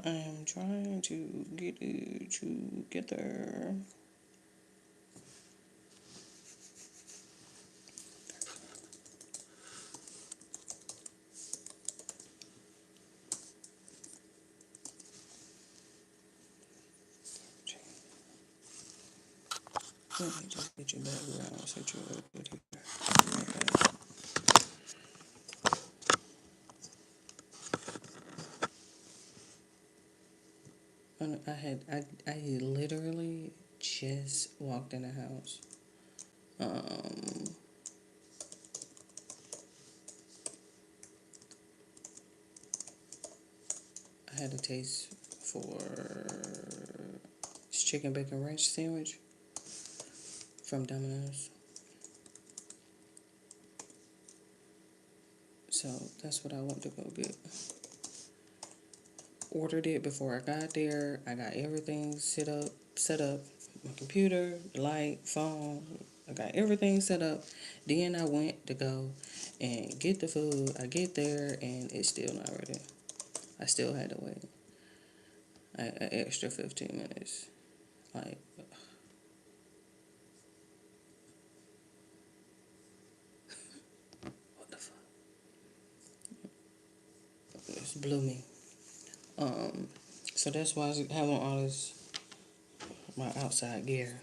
I am trying to get it together. Let me just get your background, set you up with here. I literally just walked in the house. I had a taste for this chicken bacon ranch sandwich from Domino's. So that's what I went to go get. Ordered it before I got there. I got everything set up. My computer, light, phone. I got everything set up. Then I went to go and get the food. I get there and it's still not ready. I still had to wait an extra 15 minutes. Like, what the fuck? It blew me. So that's why I was having all this, my outside gear.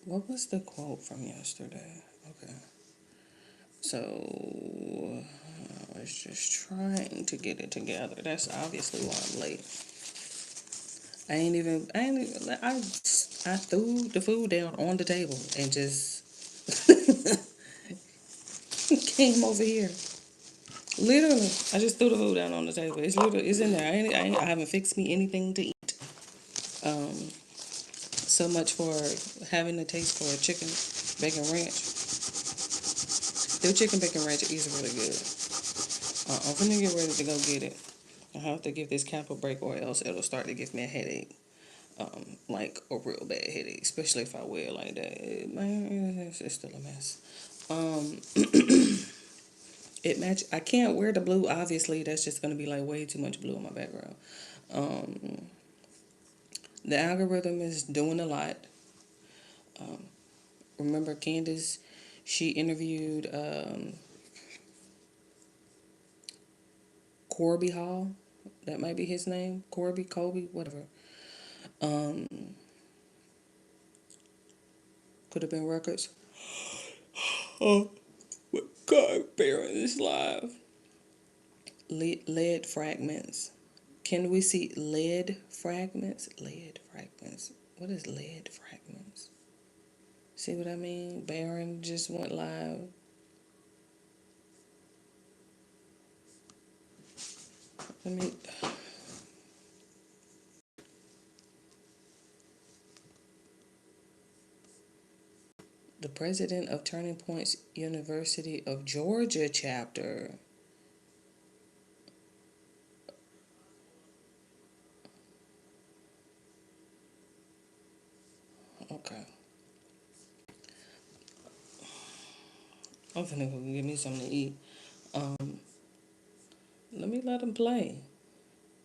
What was the quote from yesterday? Okay. So, I was just trying to get it together. That's obviously why I'm late. I threw the food down on the table and just came over here. Literally, I just threw the food down on the table. It's in there. I haven't fixed me anything to eat. Um, so much for having a taste for chicken bacon ranch. Their chicken bacon ranch is really good. I'm gonna get ready to go get it. I have to give this camp a break or else it'll start to give me a headache. Like a real bad headache, especially if I wear it like that. Man, it's still a mess. Um, I can't wear the blue. Obviously, that's just gonna be like way too much blue on my background. Um, the algorithm is doing a lot. Remember Candace? She interviewed Corby Hall. That might be his name. Colby, whatever. Um, could have been records. Oh, God, bearing this live. Lead fragments. Can we see lead fragments? Lead fragments. What is lead fragments? See what I mean? Baron just went live. Let me. The president of Turning Points University of Georgia chapter. Okay. I'm finna go get me something to eat. Um, let him play.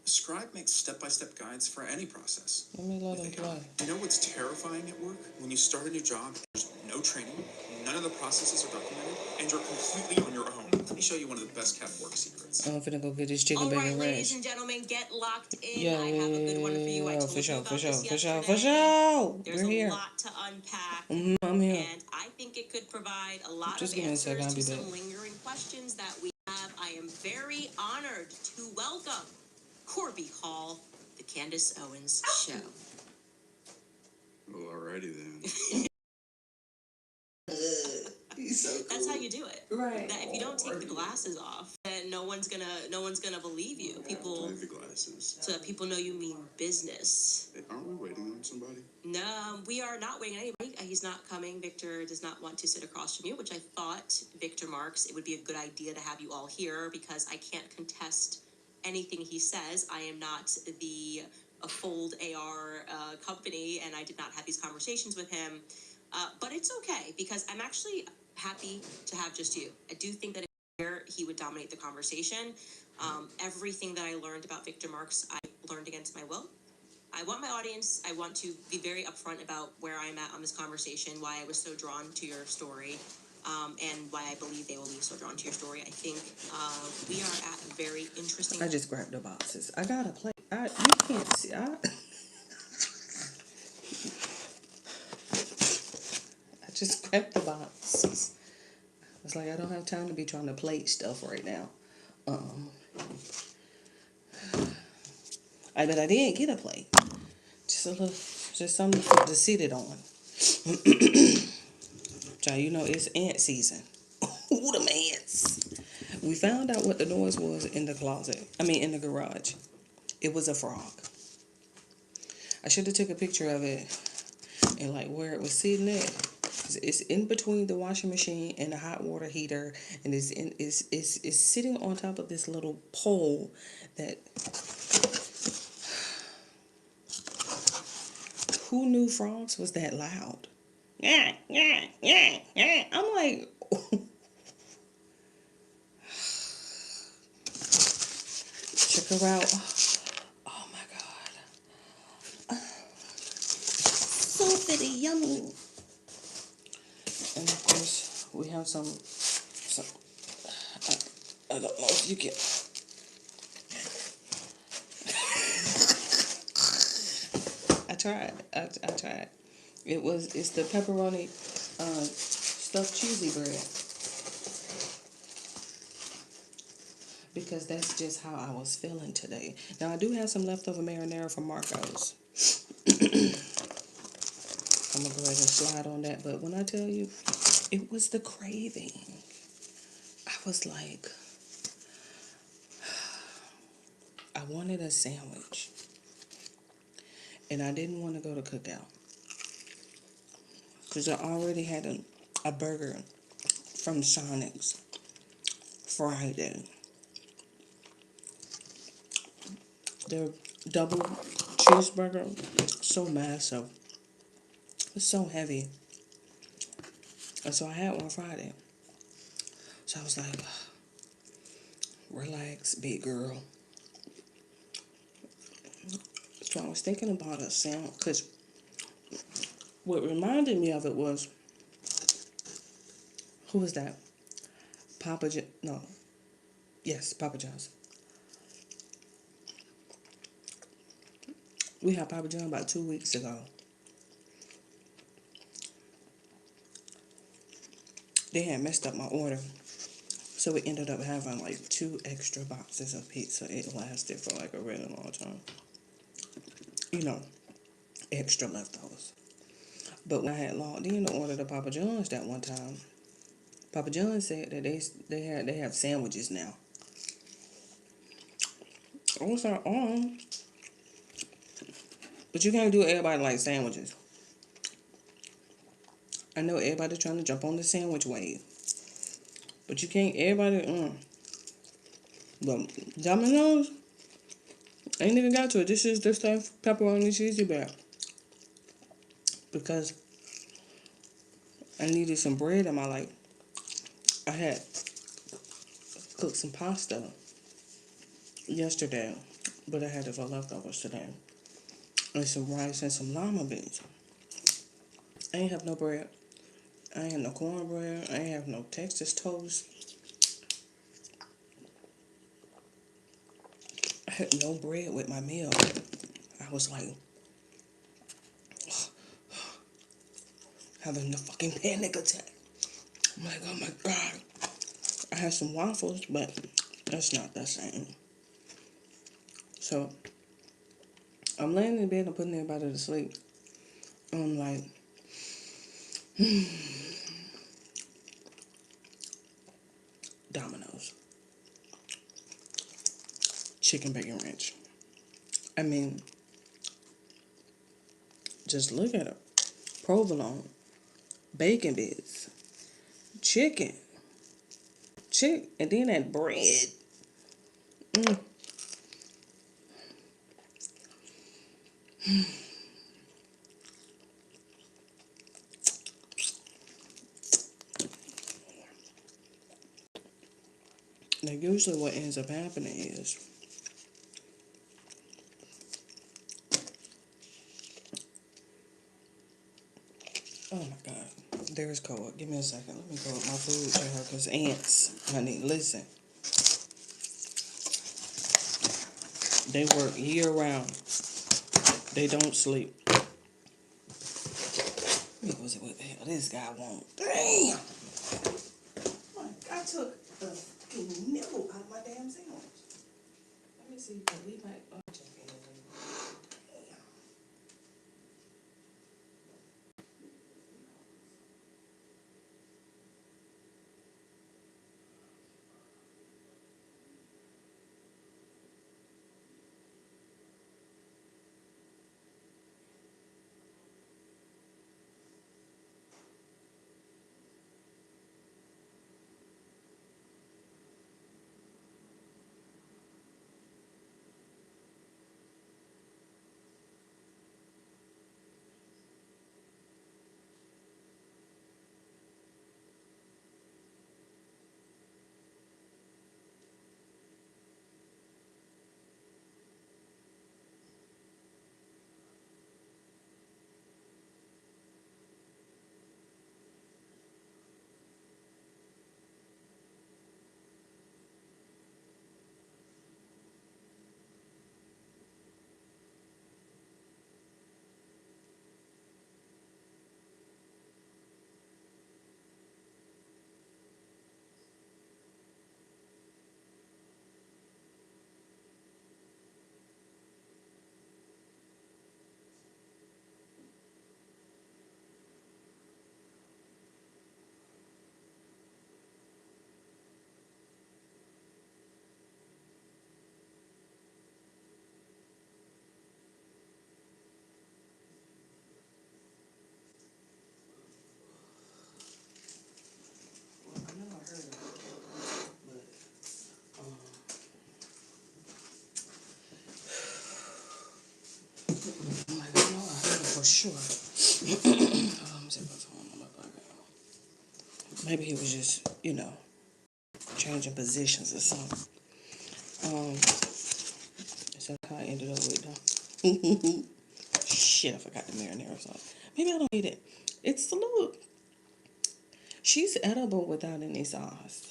Scribe makes step-by-step guides for any process. Let me let him play. You know what's terrifying at work? When you start a new job, there's no training, none of the processes are documented, and you're completely on your own. Let me show you one of the best kept work secrets. I'm finna go get this chicken bacon ranch. All right, ladies and gentlemen, get locked in. Yeah, I have a good one for you. I told for you sure, about for sure, this for sure, yesterday. for sure. There's a lot to unpack. I'm here. And I think it could provide a lot Just of give me a second, answers I'll to be some back. lingering questions that we have. I am very honored to welcome Corby Hall, the Candace Owens Show. Well, alrighty then. He's so cool. That's how you do it. Right. That if you don't take the glasses off, then no one's gonna believe you. People Take the glasses. so that people know you mean business. Hey, aren't we waiting on somebody? No, we are not waiting on anybody. He's not coming. Victor does not want to sit across from you, which I thought, Victor Marks, it would be a good idea to have you all here because I can't contest anything he says. I am not a Fold AR company, and I did not have these conversations with him. But it's okay because I'm actually happy to have just you. I do think that he would dominate the conversation. Everything that I learned about Victor Marx, I learned against my will. I want my audience, I want to be very upfront about where I'm at on this conversation, why I was so drawn to your story, and why I believe they will be so drawn to your story. I think we are at a very interesting... I just grabbed the boxes. I got a plate. You can't see. I just grabbed the boxes. It's like I don't have time to be trying to plate stuff right now. I bet I did get a plate. Just a little, just something to sit it on. Child, you know it's ant season. Ooh, them ants. We found out what the noise was in the closet. I mean, in the garage. It was a frog. I should have took a picture of it and like where it was sitting at. It's in between the washing machine and the hot water heater, and it's sitting on top of this little pole that. Who knew frogs was that loud? Yeah, yeah, yeah, yeah. I'm like, check her out. Oh my God. So fitty, yummy. And of course, we have some I don't know if you can. I tried. It's the pepperoni stuffed cheesy bread. Because that's just how I was feeling today. Now, I do have some leftover marinara from Marco's. I'm going to go ahead and slide on that. But when I tell you, it was the craving. I was like, I wanted a sandwich. And I didn't want to go to Cookout. Because I already had a burger from Sonic's Friday. Their double cheeseburger, so massive. It's so heavy. And so I had one Friday. So I was like, relax, big girl. So I was thinking about a sandwich. Because what reminded me of it was, who was that? Papa John's. We had Papa John about 2 weeks ago. They had messed up my order. So we ended up having like 2 extra boxes of pizza. It lasted for like a really long time. You know, extra leftovers. But when I had logged in to order the Papa John's that one time, Papa John said that they have sandwiches now. I was like, oh. But you can't do everybody like sandwiches. I know everybody trying to jump on the sandwich wave. But you can't, everybody, But Domino's ain't even got to it. This is the stuff pepperoni cheesy bread. Because I needed some bread in my life. I had cooked some pasta yesterday, but I had it for leftovers today. And some rice and some lima beans. I ain't have no bread. I ain't have no cornbread. I ain't have no Texas toast. I had no bread with my meal. I was like, having a fucking panic attack. I'm like, oh my God. I had some waffles, but that's not the same. So, I'm laying in bed and putting everybody to sleep. I'm like, Domino's. Chicken bacon ranch. I mean, just look at it. Provolone. Bacon bits. Chicken. And then that bread. Now, usually what ends up happening is, oh my God, there's Koa. Give me a second. Let me go with my food to her, because ants, honey, listen, they work year round. They don't sleep. What was it? What the hell this guy want? Damn! I took the fucking nibble out of my damn sandwich. Let me see. We might. Oh, check it out. Damn. Well, I know I heard of it, but I'm like, I know I heard it for sure. Let me see my phone. I'm like, okay. Maybe he was just, changing positions or something. So how I ended up with them. Shit, I forgot the marinara sauce. Maybe I don't eat it. It's a little. She's edible without any sauce.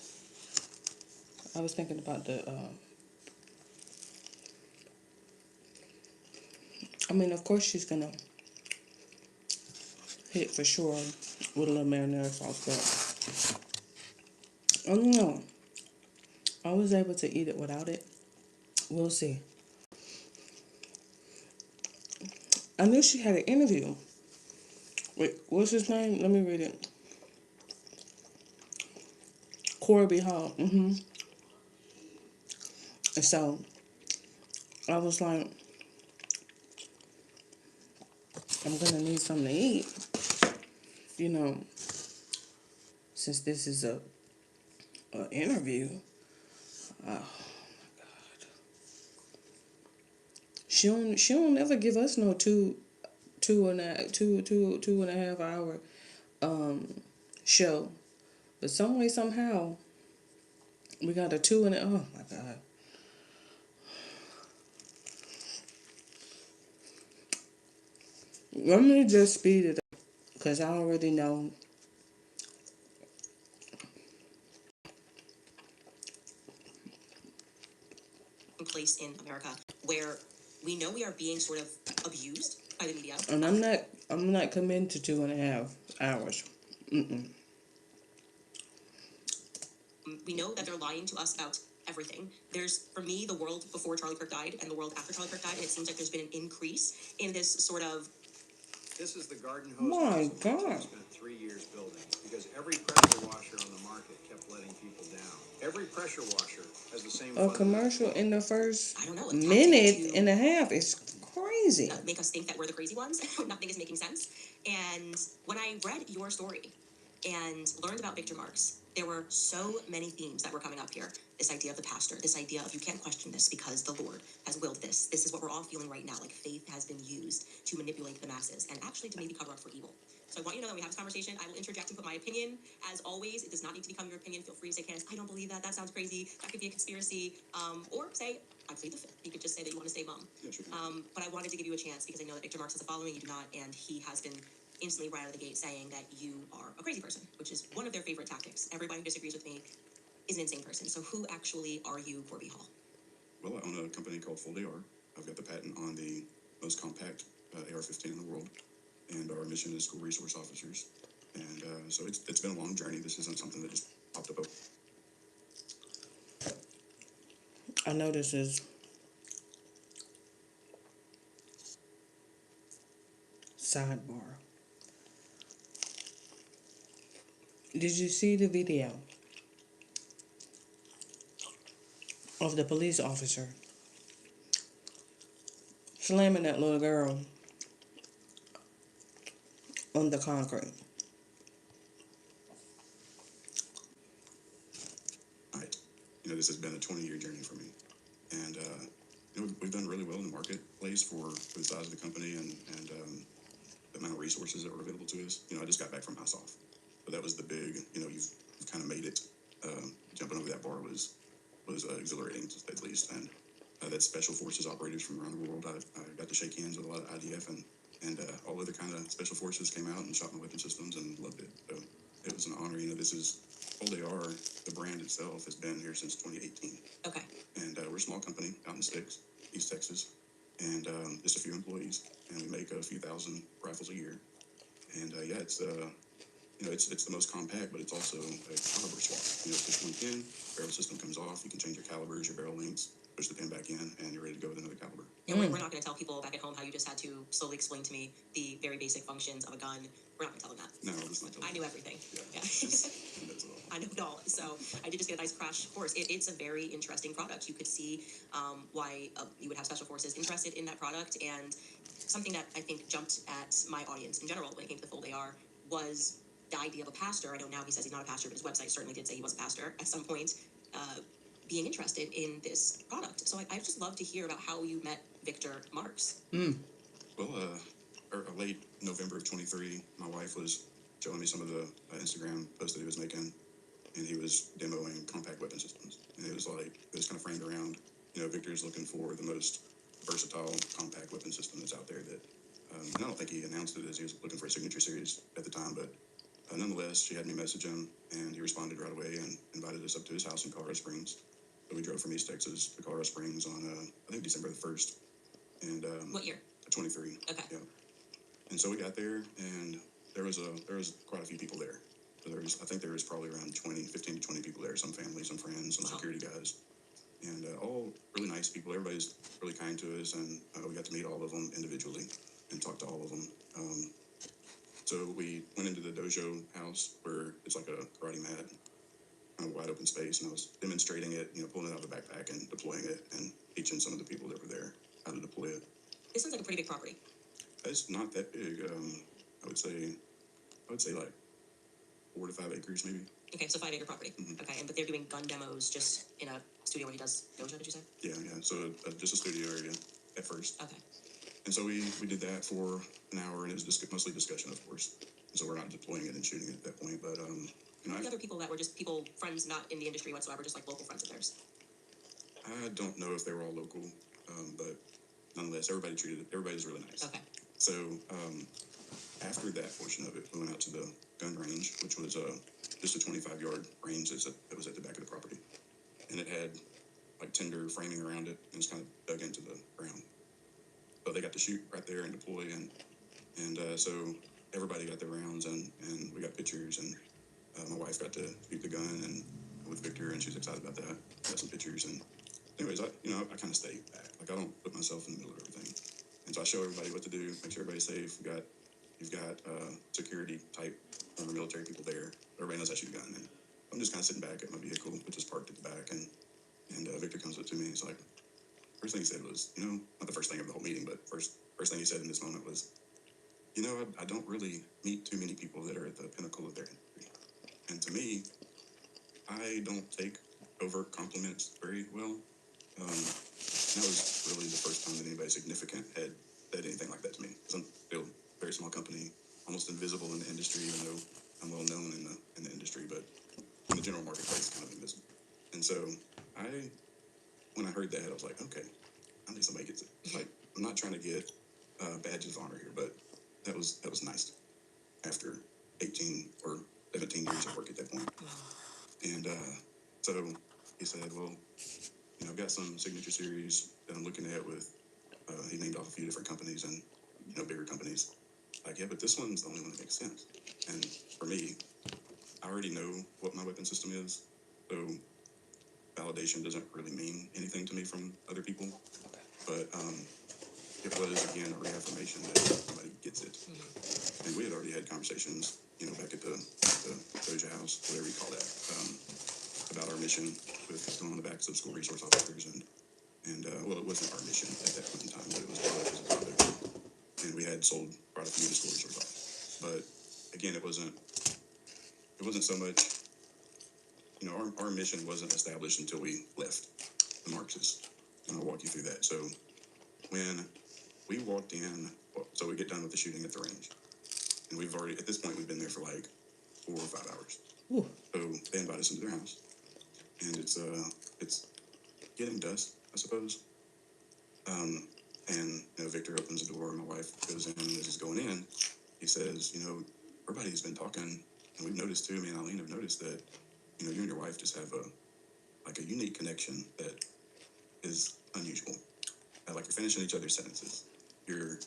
I was thinking about the. I mean, of course she's gonna hit for sure with a little marinara sauce, but I don't know. I was able to eat it without it. We'll see. I knew she had an interview. Wait, what's his name? Let me read it. Corby Hall. And so I was like, I'm gonna need something to eat, you know, since this is a interview. Oh my God. She don't ever give us no two and a half hour show. But some way, somehow, we got a oh my God. Let me just speed it up, because I already know. Place in America where we know we are being sort of abused by the media. And I'm not committed to 2.5 hours. We know that they're lying to us about everything. There's, for me, the world before Charlie Kirk died and the world after Charlie Kirk died, and it seems like there's been an increase in this sort of. This is the garden hose My house God. we spent 3 years building because every pressure washer on the market kept letting people down. Every pressure washer has the same. A commercial in the first I don't know, minute and a half is crazy. Make us think that we're the crazy ones. Nothing is making sense. And when I read your story and learned about Victor Marx, There were so many themes that were coming up here. This idea of the pastor, this idea of you can't question this because the Lord has willed this. This is what we're all feeling right now. Like faith has been used to manipulate the masses and actually to maybe cover up for evil. So I want you to know that when we have this conversation, I will interject and put my opinion. As always, it does not need to become your opinion. Feel free to say, Candace, I don't believe that. That sounds crazy. That could be a conspiracy. Or say, I plead the fifth. You could just say that you want to stay mum. Yeah, sure. But I wanted to give you a chance because I know that Victor Marx has a following, you do not, and he has been instantly right out of the gate saying that you are a crazy person, which is one of their favorite tactics. Everybody who disagrees with me is an insane person. So who actually are you, Corby Hall? Well, I own a company called Full AR. I've got the patent on the most compact AR-15 in the world, and our mission is school resource officers. And so it's been a long journey. This isn't something that just popped up. I know this is sidebar. Did you see the video of the police officer slamming that little girl on the concrete? Right. This has been a 20-year journey for me. And, we've done really well in the marketplace for the size of the company and the amount of resources that were available to us. I just got back from House Off. But that was the big, you've kind of made it. Jumping over that bar was exhilarating, to say the least. And that special forces operators from around the world, I got to shake hands with a lot of IDF and all other kind of special forces came out and shot my weapon systems and loved it. So it was an honor. This is Full AR. The brand itself has been here since 2018. Okay. And we're a small company out in the sticks, East Texas, and just a few employees, and we make a few thousand rifles a year. And yeah, it's it's the most compact, but it's also a caliber swap. Push one pin, barrel system comes off. You can change your calibers, your barrel lengths, push the pin back in, and you're ready to go with another caliber. Yeah, we're not going to tell people back at home how you just had to slowly explain to me the very basic functions of a gun. We're not going to tell them that. No, let's not tell them. I knew everything. Yeah. I know it all. So I did just get a nice crash course. It's a very interesting product. You could see why you would have special forces interested in that product. And something that I think jumped at my audience in general when it came to the Full AR was the idea of a pastor. I know now he says he's not a pastor, but his website certainly did say he was a pastor at some point, being interested in this product. So I'd just love to hear about how you met Victor Marx. Well, late November of 23, my wife was showing me some of the Instagram posts that he was making, and he was demoing compact weapon systems. And it was kind of framed around, Victor's looking for the most versatile compact weapon system that's out there that, and I don't think he announced it as he was looking for a signature series at the time, but nonetheless, she had me message him, and he responded right away and invited us up to his house in Colorado Springs. So we drove from East Texas to Colorado Springs on, I think, December the 1st. And What year? 23. Okay. Yeah. And so we got there, and there was quite a few people there. So I think there was probably around 15 to 20 people there, some family, some friends, some security guys. And all really nice people. Everybody's really kind to us, and we got to meet all of them individually and talk to all of them. So we went into the dojo house where it's like a karate mat, kind of wide open space, and I was demonstrating it, pulling it out of the backpack and deploying it and teaching some of the people that were there how to deploy it. This sounds like a pretty big property. It's not that big. I would say like 4 to 5 acres maybe. Okay, so 5 acre property. Mm-hmm. Okay, but they're doing gun demos just in a studio where he does dojo, did you say? Yeah. So just a studio area at first. Okay. And so we did that for an hour, and it was mostly discussion, of course. And so we're not deploying it and shooting it at that point, but The other people that were just people, friends not in the industry whatsoever, just like local friends of theirs. I don't know if they were all local, but nonetheless, everybody's really nice. Okay. So after that portion of it, we went out to the gun range, which was just a 25-yard range that was at the back of the property. And it had like tinder framing around it, and it's kind of dug into the ground. So they got to shoot right there and deploy, and so everybody got their rounds, and we got pictures, and my wife got to shoot the gun and with Victor, and she's excited about that. Got some pictures, and anyways, I kind of stay back. Like, I don't put myself in the middle of everything, and so I show everybody what to do, make sure everybody's safe. You've got security type former military people there. Everybody knows I shoot a gun, and I'm just kind of sitting back at my vehicle, which is parked at the back, and Victor comes up to me, and he's like, first thing he said was, not the first thing of the whole meeting, but first thing he said in this moment was, I don't really meet too many people that are at the pinnacle of their industry. And to me, I don't take overt compliments very well. That was really the first time that anybody significant had said anything like that to me. Because I'm still a very small company, almost invisible in the industry, even though I'm well known in the industry, but in the general marketplace, kind of invisible. And so when I heard that, I was like, okay, I think somebody gets it. Like, I'm not trying to get badges of honor here, but that was nice after 18 or 17 years of work at that point. And so he said, well, I've got some signature series that I'm looking at with, he named off a few different companies and, bigger companies. Like, yeah, but this one's the only one that makes sense. And for me, I already know what my weapon system is, so validation doesn't really mean anything to me from other people. But it was, again, a reaffirmation that somebody gets it. And we had already had conversations, back at the Doja House, whatever you call that, about our mission with going on the backs of school resource officers. And well, it wasn't our mission at that point in time, but it was brought up as a topic. And we had sold quite a few to school resource officers. But again, it wasn't so much, our mission wasn't established until we left the Marxists. And I'll walk you through that. So when we walked in, so we get done with the shooting at the range. And we've already, at this point, we've been there for like 4 or 5 hours. Ooh. So they invite us into their house. And it's getting dusk, I suppose. And Victor opens the door, my wife goes in, and as he's going in, he says, everybody's been talking, and we've noticed too, me and Eileen have noticed that, you and your wife just have a unique connection that is unusual. Like you're finishing each other's sentences. You're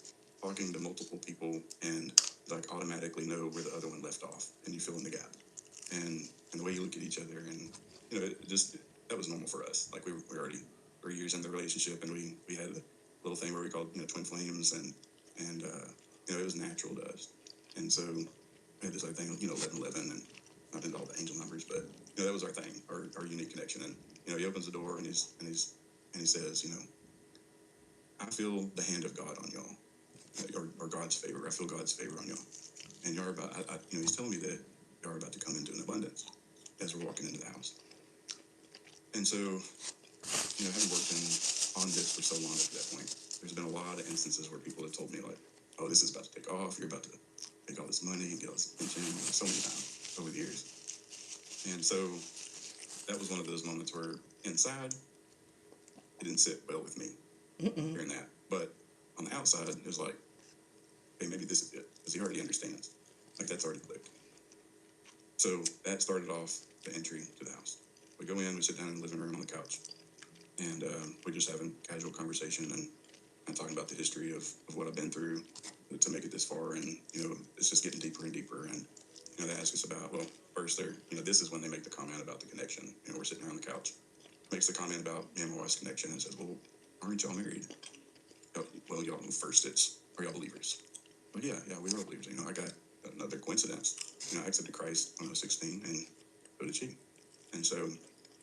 talking to multiple people and like automatically know where the other one left off, and you fill in the gap. And the way you look at each other, and it just, that was normal for us. Like we were already 3 years in the relationship, and we had a little thing where we called twin flames, and it was natural to us. And so we had this other thing, 1111, and not into all the angel numbers, but that was our thing, our unique connection. And he opens the door and he says, I feel the hand of God on y'all, or God's favor. I feel God's favor on y'all, and y'all are about. He's telling me that y'all are about to come into an abundance as we're walking into the house. And so, having worked on this for so long at that point, there's been a lot of instances where people have told me like, "Oh, this is about to take off. You're about to make all this money and get all this attention." So many times over the years, and so that was one of those moments where inside it didn't sit well with me hearing that, but on the outside it was like, "Hey, maybe this is it," because he already understands. Like that's already clicked. So that started off the entry to the house. We go in, we sit down in the living room on the couch, and we're just having casual conversation and talking about the history of what I've been through to make it this far, and it's just getting deeper and deeper. And they ask us about, well, first they're this is when they make the comment about the connection. We're sitting around the couch, makes the comment about me and my wife's connection, and says, "Well, aren't y'all married?" Well, y'all know first it's, are y'all believers? But yeah, we are believers. I got another coincidence. I accepted Christ when I was 16, and so did she. And so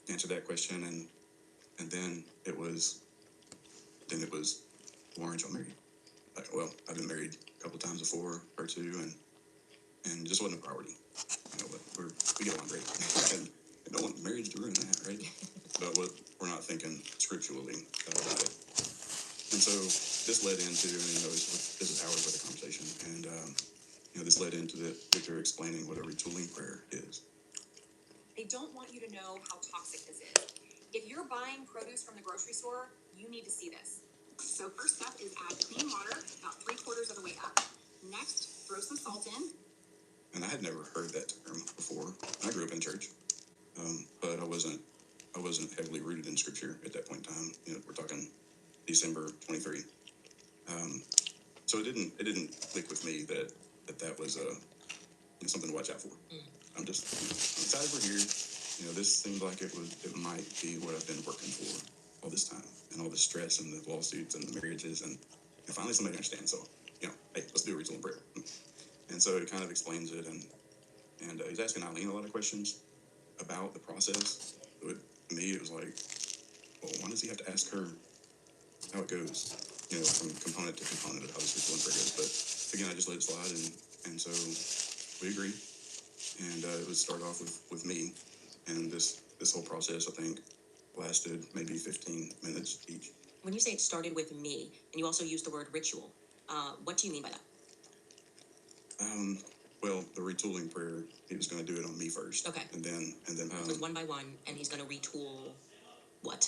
answered that question, and then it was, why aren't y'all married? Like, well, I've been married a couple of times before, or two, and it just wasn't a priority. But we get along great, and no one marriage to ruin that, right? But we're not thinking scripturally about it. And so this led into, this is hours worth of conversation, and this led into Victor explaining what a retooling prayer is. They don't want you to know how toxic this is. If you're buying produce from the grocery store, you need to see this. So first step is add clean water, about 3/4 of the way up. Next, throw some salt in. And I had never heard that term before. I grew up in church, but I wasn't heavily rooted in scripture at that point in time. We're talking December 23. So it didn't click with me that was something to watch out for. I'm just I'm excited we're here. This seemed like it might be what I've been working for all this time, and all the stress and the lawsuits and the marriages, and finally somebody understands. So hey, let's do a ritual and prayer. And so he kind of explains it, and he's asking Eileen a lot of questions about the process. To me, it was like, well, why does he have to ask her how it goes? From component to component of how this ritual and prayer goes. But again, I just let it slide, and so we agreed. And it would start off with me And this whole process, I think, lasted maybe 15 minutes each. When you say it started with me, and you also used the word ritual, what do you mean by that? Well, the retooling prayer, he was going to do it on me first. Okay. And then, So it's one by one, and he's going to retool what?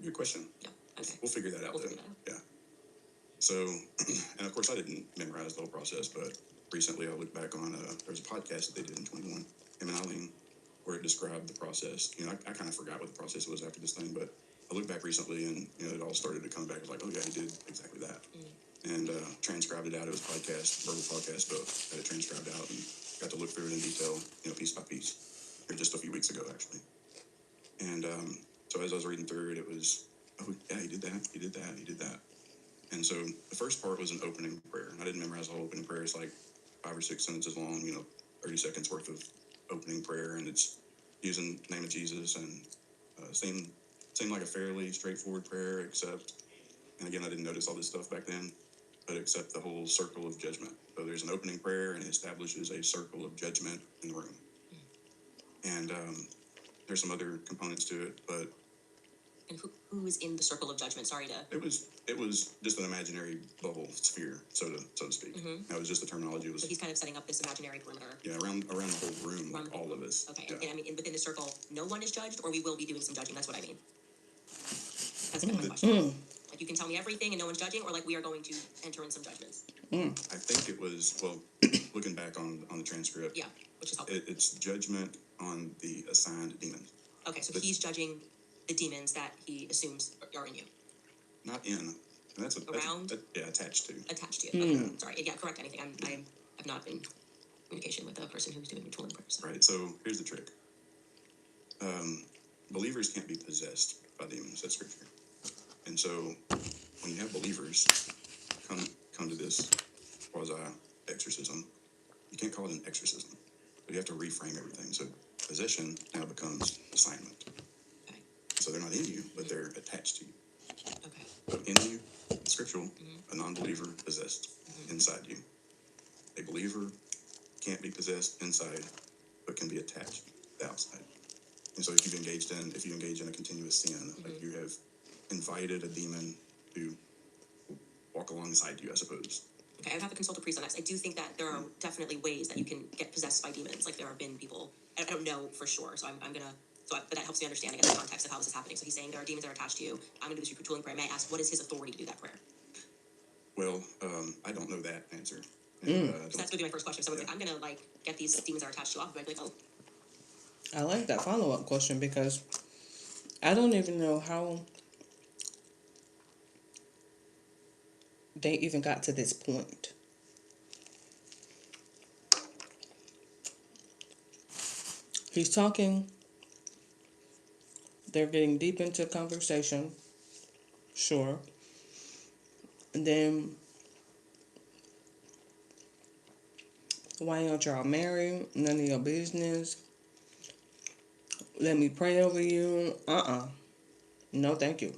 good question. Yeah. Okay. We'll figure that out We'll then. figure that out. Yeah. So, and of course, I didn't memorize the whole process, but recently I looked back on, there was a podcast that they did in 21, him and Eileen, where it described the process. You know, I kind of forgot what the process was after this thing, but I looked back recently and, you know, it all started to come back. I was like, oh yeah, he did exactly that. And transcribed it out. It was a podcast, verbal podcast book that it transcribed out and got to look through it in detail, you know, piece by piece, here just a few weeks ago, actually. And so as I was reading through it, it was, oh yeah, he did that, he did that, he did that. And so the first part was an opening prayer. And I didn't memorize the whole opening prayer. It's like 5 or 6 sentences long, you know, 30 seconds worth of opening prayer. And it's using the name of Jesus and seemed like a fairly straightforward prayer, except, and again, I didn't notice all this stuff back then, but except the whole circle of judgment. So there's an opening prayer and it establishes a circle of judgment in the room. And there's some other components to it, but And who is in the circle of judgment? Sorry to. it was just an imaginary bubble sphere, so to speak. That was just the terminology. It was, So he's kind of setting up this imaginary perimeter. yeah, around the whole room, like all of us. Okay. Yeah. And I mean, within the circle, no one is judged, or we will be doing some judging. That's what I mean. That's kind of my question. Like, you can tell me everything and no one's judging, or like we are going to enter in some judgments. I think it was, well, looking back on the transcript, Yeah, which is helpful. it's judgment on the assigned demon. Okay, so he's judging the demons that he assumes are in you, Not in, and that's Around? yeah, attached to. attached to you. Okay. Sorry. Yeah, correct anything. I've not been in communication with the person who's doing the tooling prayer. So. Right, so here's the trick. Believers can't be possessed by demons, that's scripture. And so when you have believers come to this quasi-exorcism, you can't call it an exorcism, but you have to reframe everything. So possession now becomes assignment. Okay. So they're not in you, but they're attached to you. Okay. So in you, scriptural, a non-believer possessed inside you. A believer can't be possessed inside, but can be attached to the outside. And so if you engage in a continuous sin, like you have invited a demon to walk alongside you, I suppose. Okay, I'd have to consult a priest on that. I do think that there are definitely ways that you can get possessed by demons. Like there have been people. I don't know for sure, so I'm gonna. But that helps me understand, I guess, the context of how this is happening. So he's saying there are demons that are attached to you. I'm gonna do this retooling prayer. May I ask, what is his authority to do that prayer? Well, I don't know that answer. And, So that's gonna be my first question. So it's like, I'm gonna like get these demons that are attached to you off. I'd be like, oh, I like that follow-up question because I don't even know how they even got to this point. He's talking. They're getting deep into conversation. Sure. And then, why aren't y'all married? None of your business. Let me pray over you. No, thank you.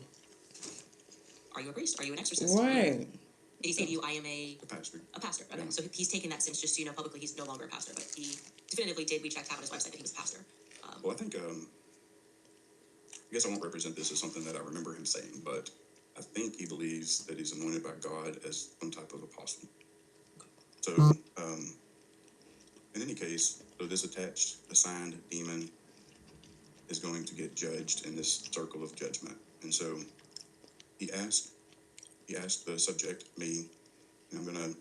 are you a priest? Are you an exorcist? Right. Did he say to you, I am a pastor. pastor? Okay, Yeah. so he's taken that since, just so you know, publicly, he's no longer a pastor, but he definitively did. We checked out on his website that he was a pastor. Well, I think, I guess I won't represent this as something that I remember him saying, but I think he believes that he's anointed by God as some type of apostle. So, in any case, so this attached, assigned demon is going to get judged in this circle of judgment. And so he asked the subject, me, and I'm gonna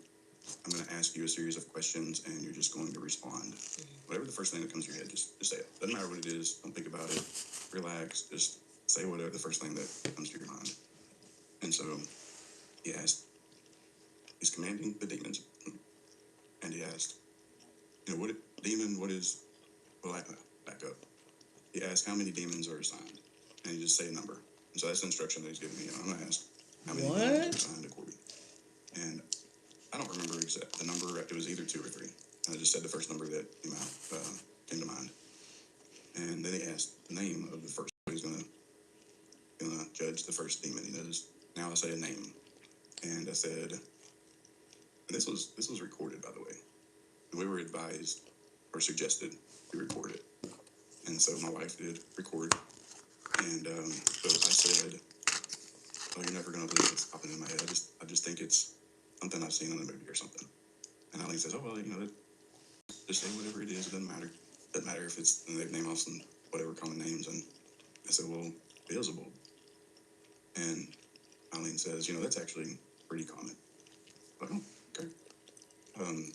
ask you a series of questions and you're just going to respond. Whatever the first thing that comes to your head, just say it. Doesn't matter what it is, don't think about it, relax, just say whatever the first thing that comes to your mind. And so he asked, he's commanding the demons, and he asked, what is, well, back up. He asked how many demons are assigned, and he just say a number. And so that's the instruction that he's giving me. And I'm going to ask how many demons are assigned according. And I don't remember exact the number. It was either 2 or 3. And I just said the first number that came to mind. And then he asked the name of the first. He's going to judge the first demon. He knows. Now I say a name, and I said, and this was recorded, by the way. And we were advised or suggested to record it. And so my wife did record. And so I said, "Oh, you're never gonna believe what's popping in my head. I just think it's something I've seen in a movie or something." And Eileen says, "Oh well, just say whatever it is. It doesn't matter. Doesn't matter if it's." And they name off some whatever common names. And I said, "Well, Beelzebub." And Eileen says, "That's actually pretty common." Like, oh, okay.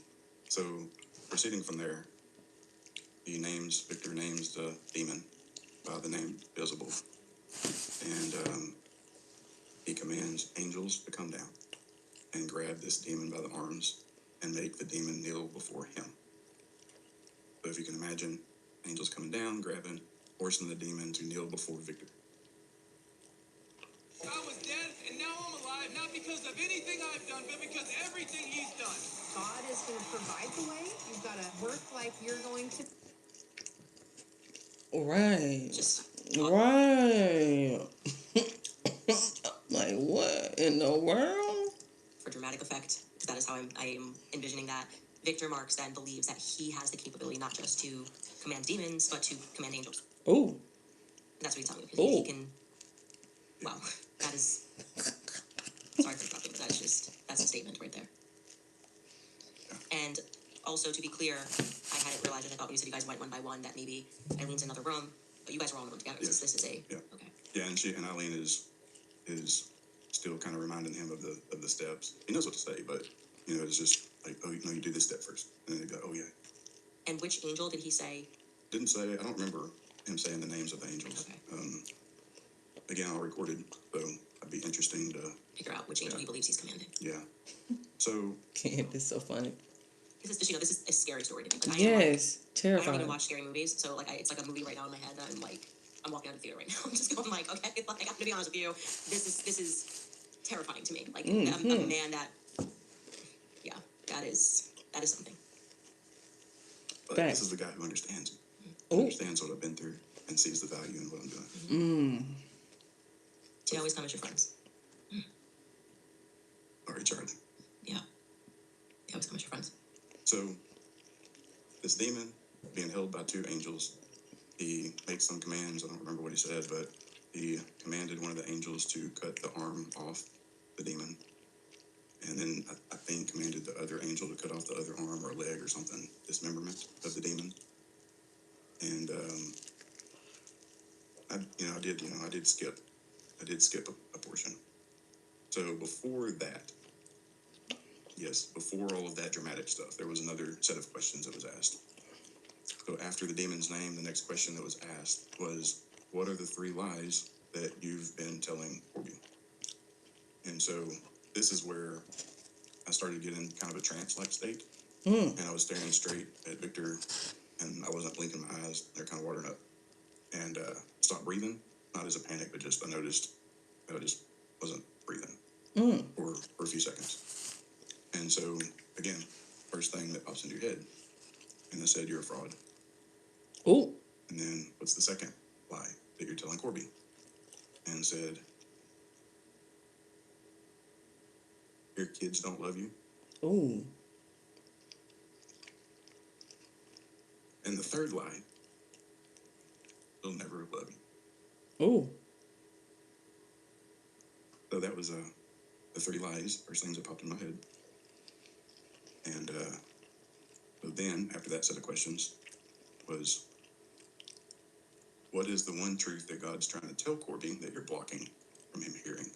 So proceeding from there, Victor names the demon by the name Beelzebub, and he commands angels to come down and grab this demon by the arms and make the demon kneel before him. So if you can imagine, angels coming down, grabbing, forcing the demon to kneel before Victor. I was dead, and now I'm alive, not because of anything I've done, but because of everything he's done. God is going to provide the way. You've got to work like you're going to. Right. Just Right. Like, what in the world? for dramatic effect, because that is how I am envisioning that. Victor Marks then believes that he has the capability not just to command demons, but to command angels. Ooh. And that's what he's telling me. Because he Ooh. can. Wow, that is. Sorry for interrupting, but that's a statement right there. And also, to be clear, I hadn't realized, I thought when you said you guys went one by one, that maybe Eileen's in another room, but you guys are all in the room together. Yes. This is a. Yeah. Okay. Yeah, and Eileen is still kind of reminding him of the steps. He knows what to say, but it's just like, "Oh, you do this step first," and then they go, "Oh yeah." And which angel did he say? Didn't say. I don't remember him saying the names of the angels. Okay. Again, all recorded, so it'd be interesting to Figure out which angel he believes he's commanding. yeah. So It's so funny. This is this is a scary story to me. Like, Yes, I don't even terrifying. watch scary movies, so it's like a movie right now in my head that I'm walking out of the theater right now. I'm just going like, okay, like I'm gonna be honest with you, this is terrifying to me. Like a man that, yeah, that is something. but Back. this is the guy who understands. Ooh. Understands what I've been through and sees the value in what I'm doing. Do you always come as your friends? All right, Charlie. Yeah, they always come as your friends. So this demon being held by two angels, he makes some commands. I don't remember what he said, but he commanded one of the angels to cut the arm off the demon. And then I think commanded the other angel to cut off the other arm or leg or something, dismemberment of the demon. And I did skip a portion. So before that, before all of that dramatic stuff, there was another set of questions that was asked. So after the demon's name, the next question that was asked was, "What are the 3 lies that you've been telling Corby?" And so this is where I started getting kind of a trance-like state. And I was staring straight at Victor, and I wasn't blinking my eyes. They're kind of watering up. And stopped breathing, not as a panic, but just I noticed that I just wasn't breathing for a few seconds. And so, again, first thing that pops into your head, and I said, "You're a fraud." Ooh. And then, what's the second lie that you're telling Corby? And said, "Your kids don't love you." Ooh. And the third lie, "They'll never love you." Ooh. So that was the 3 lies, first things that popped in my head. And so then, after that set of questions, was, what is the one truth that God's trying to tell Corby that you're blocking from him hearing?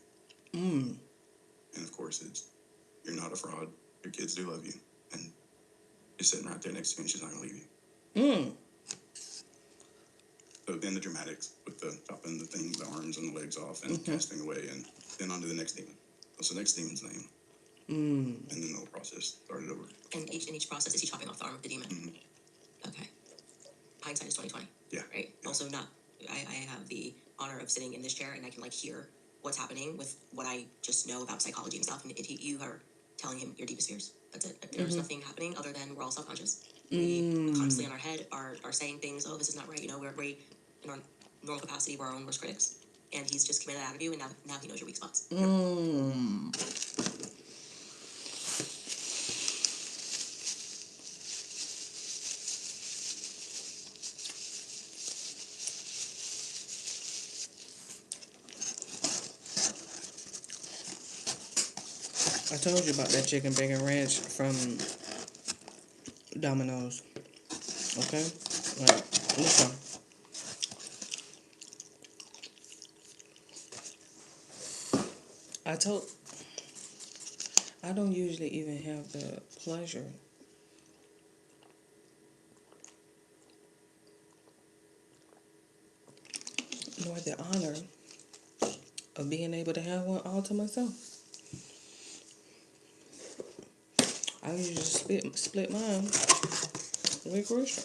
And of course, it's, you're not a fraud. Your kids do love you. And she's sitting right there next to me, and she's not going to leave you. So then the dramatics with the chopping the arms and the legs off and casting away, and then on to the next demon. What's the next demon's name? And then the whole process started over. And in each process, is he chopping off the arm of the demon? Okay. Hindsight is 20/20. Yeah. Right. Yeah. Also, I have the honor of sitting in this chair, and I can hear what's happening with what I just know about psychology and stuff. And you are telling him your deepest fears. That's it. There's nothing happening other than we're all self-conscious. We constantly in our head are saying things. Oh, this is not right. We're in our normal capacity, we're our own worst critics. And he's just commanded out of you, and now he knows your weak spots. I told you about that chicken bacon ranch from Domino's. Okay? Like, listen. I don't usually even have the pleasure nor the honor of being able to have one all to myself. I usually just split mine with Christian.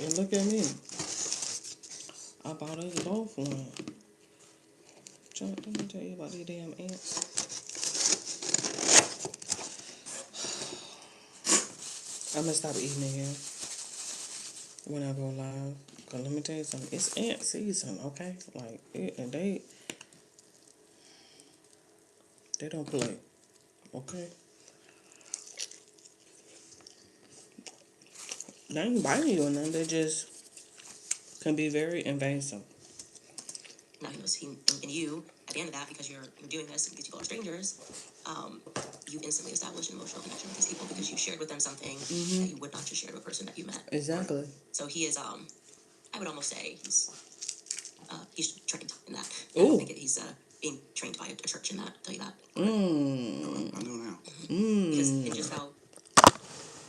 And look at me. I bought us both one. Let me tell you about these damn ants. I'm gonna stop eating again when I go live. Cause let me tell you something, it's ant season, okay? Like and they don't play, okay? They ain't biting you or nothing. They just can be very invasive. Now he knows and you at the end of that, because you're doing this and these people are strangers, you instantly establish an emotional connection with these people because you shared with them something that you would not just share to a person that you met. Exactly. So he is I would almost say he's trained in that. I Ooh. don't think he's being trained by a church in that, I'll tell you that. I know now. Because it's just how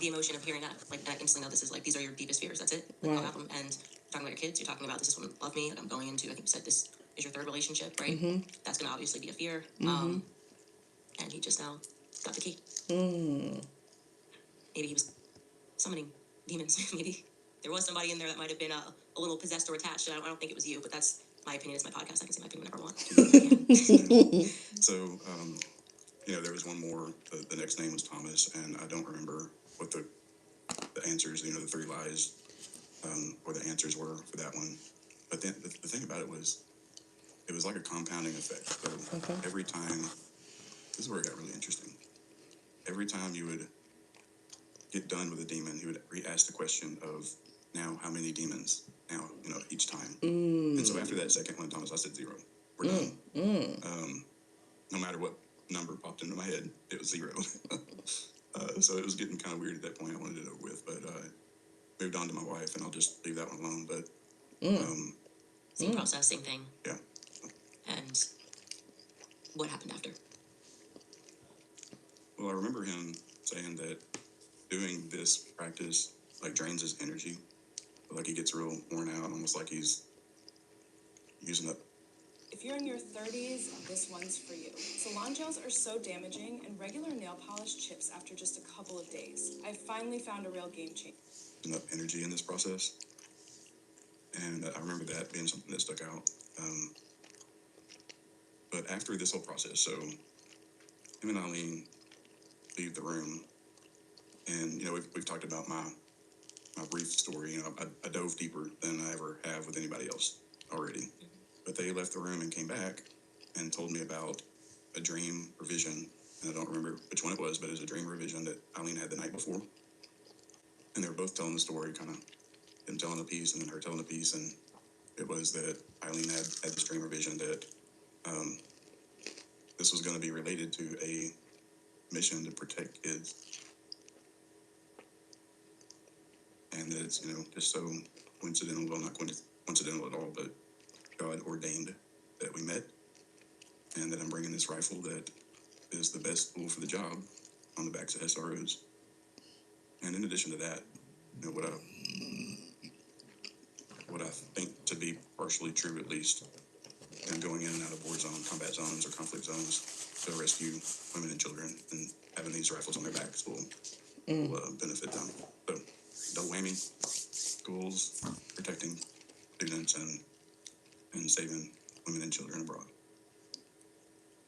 the emotion of hearing that, like, I instantly know this is like, these are your deepest fears, that's it. Like, Right. all of them. And you're talking about your kids, you're talking about this is someone love me, and I'm going into, I think you said this is your third relationship, right? That's gonna obviously be a fear. And he just now got the key. Maybe he was summoning demons. Maybe there was somebody in there that might have been a little possessed or attached. I don't think it was you, but that's my opinion. It's my podcast. I can say my opinion whenever I want. So, there was one more. The next name was Thomas, and I don't remember what the answers, the three lies, or the answers were for that one. But then the thing about it was like a compounding effect. So Okay. every time, this is where it got really interesting. Every time you would get done with a demon, he would re-ask the question of, now, how many demons? Now, each time. And so after that second one, Thomas, I said 0. We're done. No matter what number popped into my head, it was 0. So it was getting kind of weird at that point. I wanted it over with, but moved on to my wife, and I'll just leave that one alone. But Same process, same thing. yeah. And what happened after? Well, I remember him saying that doing this practice like drains his energy. Like he gets real worn out, almost like he's using up. If you're in your 30s, this one's for you. Salon gels are so damaging, and regular nail polish chips after just a couple of days. I finally found a real game changer. Enough energy in this process. And I remember that being something that stuck out. But after this whole process, so him and Eileen leave the room, and we've talked about my brief story. I dove deeper than I ever have with anybody else already. But they left the room and came back and told me about a dream or vision, and I don't remember which one it was, but it was a dream or vision that Eileen had the night before. And they were both telling the story, kind of him telling a piece and then her telling a piece, and it was that Eileen had this dream or vision that this was going to be related to a mission to protect kids. And that it's, just so coincidental, well, not coincidental at all, but God ordained that we met, and that I'm bringing this rifle that is the best tool for the job on the backs of SROs. And in addition to that, what I think to be partially true, at least, and going in and out of war zone, combat zones, or conflict zones to rescue women and children, and having these rifles on their backs will benefit them. So, double whammy, schools, protecting students, and saving women and children abroad.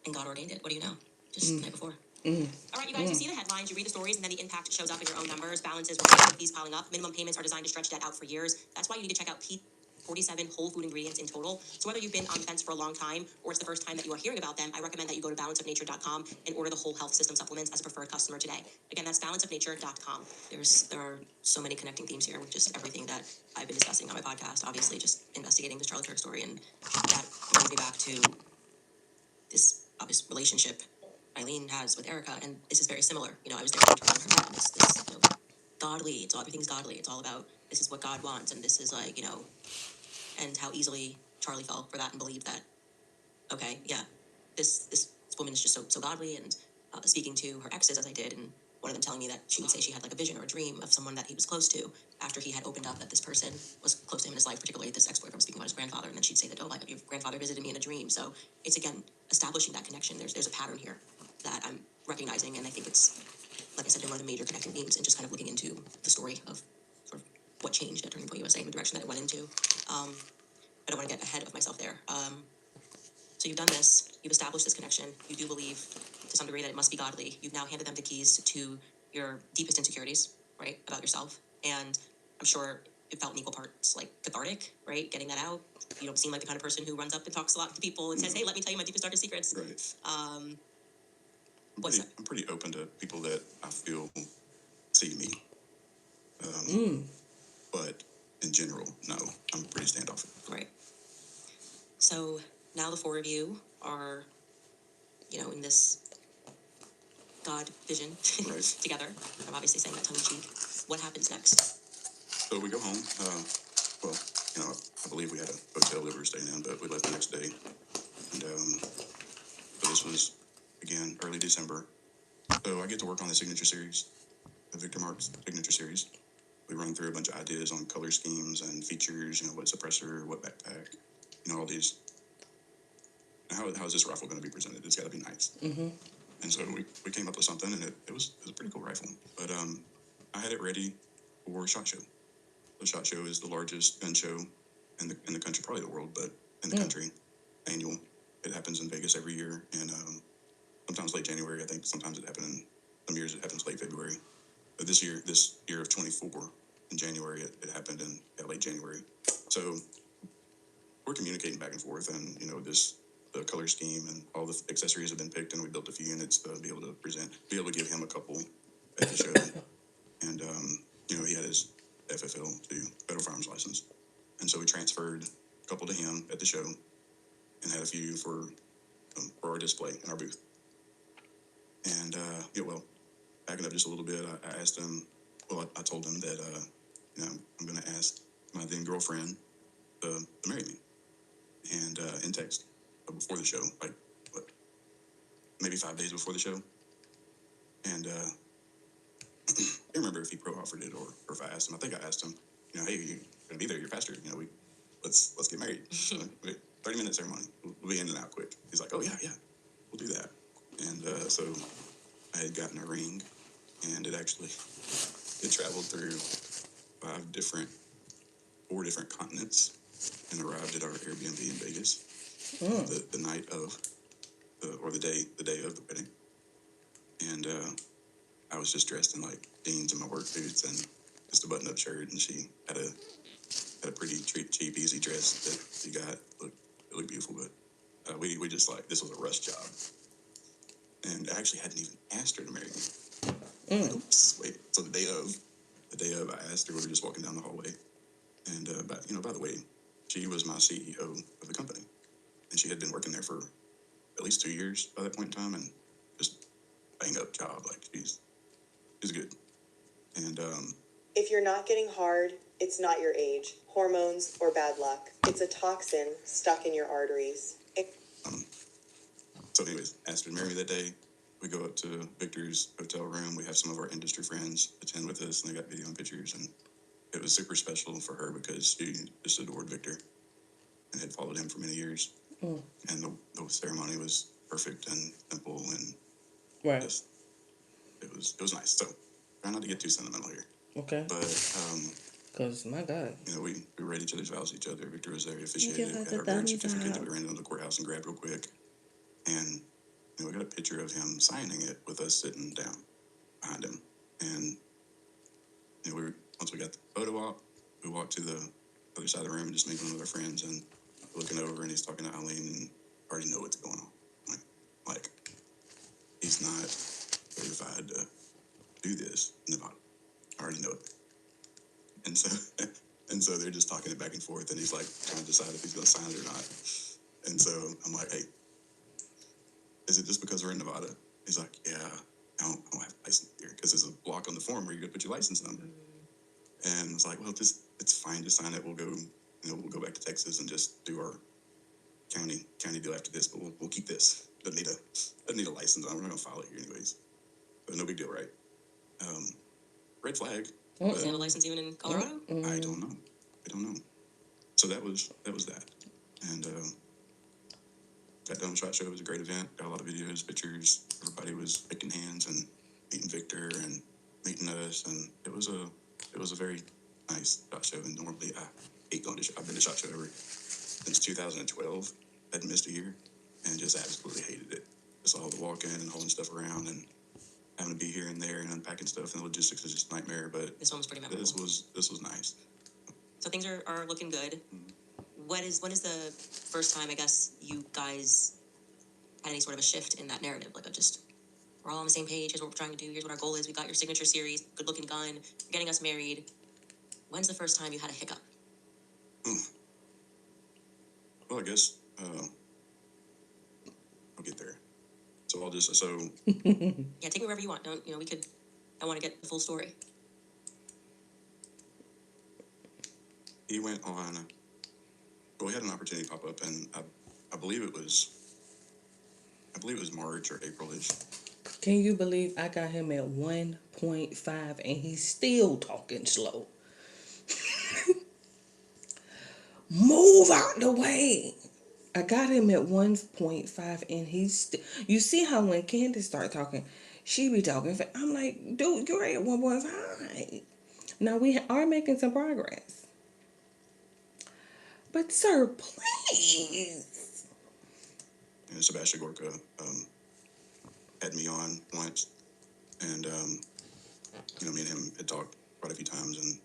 And God ordained it. What do you know? Just the night before. All right, you guys, you see the headlines, you read the stories, and then the impact shows up in your own numbers. Balances with fees piling up. Minimum payments are designed to stretch debt out for years. That's why you need to check out Pete. 47 whole food ingredients in total. So whether you've been on the fence for a long time or it's the first time that you are hearing about them, I recommend that you go to balanceofnature.com and order the whole health system supplements as a preferred customer today. Again, that's balanceofnature.com. There are so many connecting themes here with just everything that I've been discussing on my podcast. Obviously, just investigating this Charlie Kirk story, and that brings me back to this obvious relationship Eileen has with Erica, and this is very similar. You know, I was there to learn her, and this you know, godly. It's all everything's godly. It's all about this is what God wants, and this is like, you know, and how easily Charlie fell for that and believed that. Okay, yeah, this woman is just so godly, and speaking to her exes as I did, and one of them telling me that she would say she had like a vision or a dream of someone that he was close to after he had opened up that this person was close to him in his life, particularly this ex-boyfriend, speaking about his grandfather, and then she'd say that, oh, like your grandfather visited me in a dream. So it's again establishing that connection. There's a pattern here that I'm recognizing, and I think it's, like I said, one of the major connecting themes, and just kind of looking into the story of sort of what changed at Turning Point USA and the direction that it went into. I don't want to get ahead of myself there. So you've done this, you've established this connection, you do believe to some degree that it must be godly. You've now handed them the keys to your deepest insecurities, right, about yourself. And I'm sure it felt in equal parts like cathartic, right, getting that out. You don't seem like the kind of person who runs up and talks a lot to people and says, hey, let me tell you my deepest, darkest secrets. Right. What's that? I'm pretty open to people that I feel see me. But in general, no, I'm pretty standoffish. Right. So now the four of you are, you know, in this God vision Right. together. I'm obviously saying that tongue in cheek. What happens next? So we go home. Well, you know, I believe we had a hotel that we were staying in, but we left the next day. And so this was, again, early December. So I get to work on the signature series, the Victor Marks signature series. We run through a bunch of ideas on color schemes and features, you know, what suppressor, what backpack, you know, all these. How is this rifle going to be presented? It's got to be nice. And so we came up with something, and it was a pretty cool rifle. But I had it ready for SHOT Show. The SHOT Show is the largest gun show in the country, probably the world, but in the country, annual. It happens in Vegas every year, and sometimes late January. I think sometimes it happens in some years it happens late February. But this year of 24, in January, it happened in late January. So we're communicating back and forth, and you know the color scheme and all the accessories have been picked, and we built a few units to be able to be able to give him a couple at the show. And you know, he had his FFL to Federal Firearms License, and so we transferred a couple to him at the show, and had a few for our display in our booth. And yeah, well, backing up just a little bit, I asked him. Well, I told him that you know, I'm going to ask my then girlfriend to marry me, and in text before the show, like what, maybe 5 days before the show, and I can't remember if he offered it or if I asked him. I think I asked him, you know, hey, you're gonna be there, you're pastor, you know, let's get married. 30-minute ceremony, we'll be in and out quick. He's like, oh yeah, we'll do that. And so I had gotten a ring, and it traveled through 4 different continents, and arrived at our Airbnb in Vegas the night of the day of the wedding. And I was just dressed in like jeans and my work boots and just a button-up shirt, and she had a pretty cheap, easy dress that she got. It looked beautiful, but we just like, this was a rush job, and I actually hadn't even asked her to marry me. Oops, wait. So the day of, I asked her. We were just walking down the hallway, and by the way, she was my CEO of the company, and she had been working there for at least 2 years by that point in time, and just bang up job. Like she's good. And if you're not getting hard, it's not your age, hormones, or bad luck. It's a toxin stuck in your arteries. So anyways, asked her to marry me that day. We go up to Victor's hotel room. We have some of our industry friends attend with us, and they got video and pictures. And it was super special for her because she just adored Victor and had followed him for many years. And the ceremony was perfect and simple, and Right. just, it was nice. So try not to get too sentimental here. Okay. But Because, my God. you know, we read each other's vows to each other. Victor was there, he officiated Give at us a our marriage thumbs certificate that up. we ran into the courthouse and grabbed real quick. And you know, we got a picture of him signing it with us sitting down behind him. And you know, once we got the photo op, we walked to the other side of the room and just made one with our friends, and looking over, and he's talking to Eileen, and I already know what's going on. Like he's not certified to do this in Nevada. I already know it. And so they're just talking it back and forth, and he's like trying to decide if he's going to sign it or not. And so I'm like, hey, is it just because we're in Nevada? He's like, yeah, I don't have a license here because there's a block on the form where you go put your license number. And I was like, well, it's fine to sign it. We'll go, we'll go back to Texas and just do our county deal after this, but we'll keep this. Doesn't need a license. We're not gonna file it here anyways. But no big deal, right? Red flag. Is it a license even in Colorado? I don't know. So that was that. And got done with SHOT Show. It was a great event. Got a lot of videos, pictures. Everybody was making hands and meeting Victor and meeting us, and it was a very nice SHOT Show. And normally I hate going to SHOT. I've been to SHOT Show since 2012. Hadn't missed a year, and just absolutely hated it. Just all the walking and hauling stuff around and having to be here and there and unpacking stuff, and the logistics is just a nightmare. But This one was pretty memorable. this was nice. So things are looking good. When is the first time, I guess, you guys had any sort of a shift in that narrative? Like, we're all on the same page, here's what we're trying to do, here's what our goal is, we got your signature series, good looking gun, you're getting us married. When's the first time you had a hiccup? Well, I guess I'll get there. So Yeah, take me wherever you want. I want to get the full story. he went on. Well, he had an opportunity pop up, and I believe it was March or April-ish. Can you believe I got him at 1.5 and he's still talking slow? Move out the way. I got him at 1.5 and you see how when Candace start talking, she be talking. I'm like, dude, you're at 1.5. Now we are making some progress. But sir, please. And Sebastian Gorka had me on once, and me and him had talked quite a few times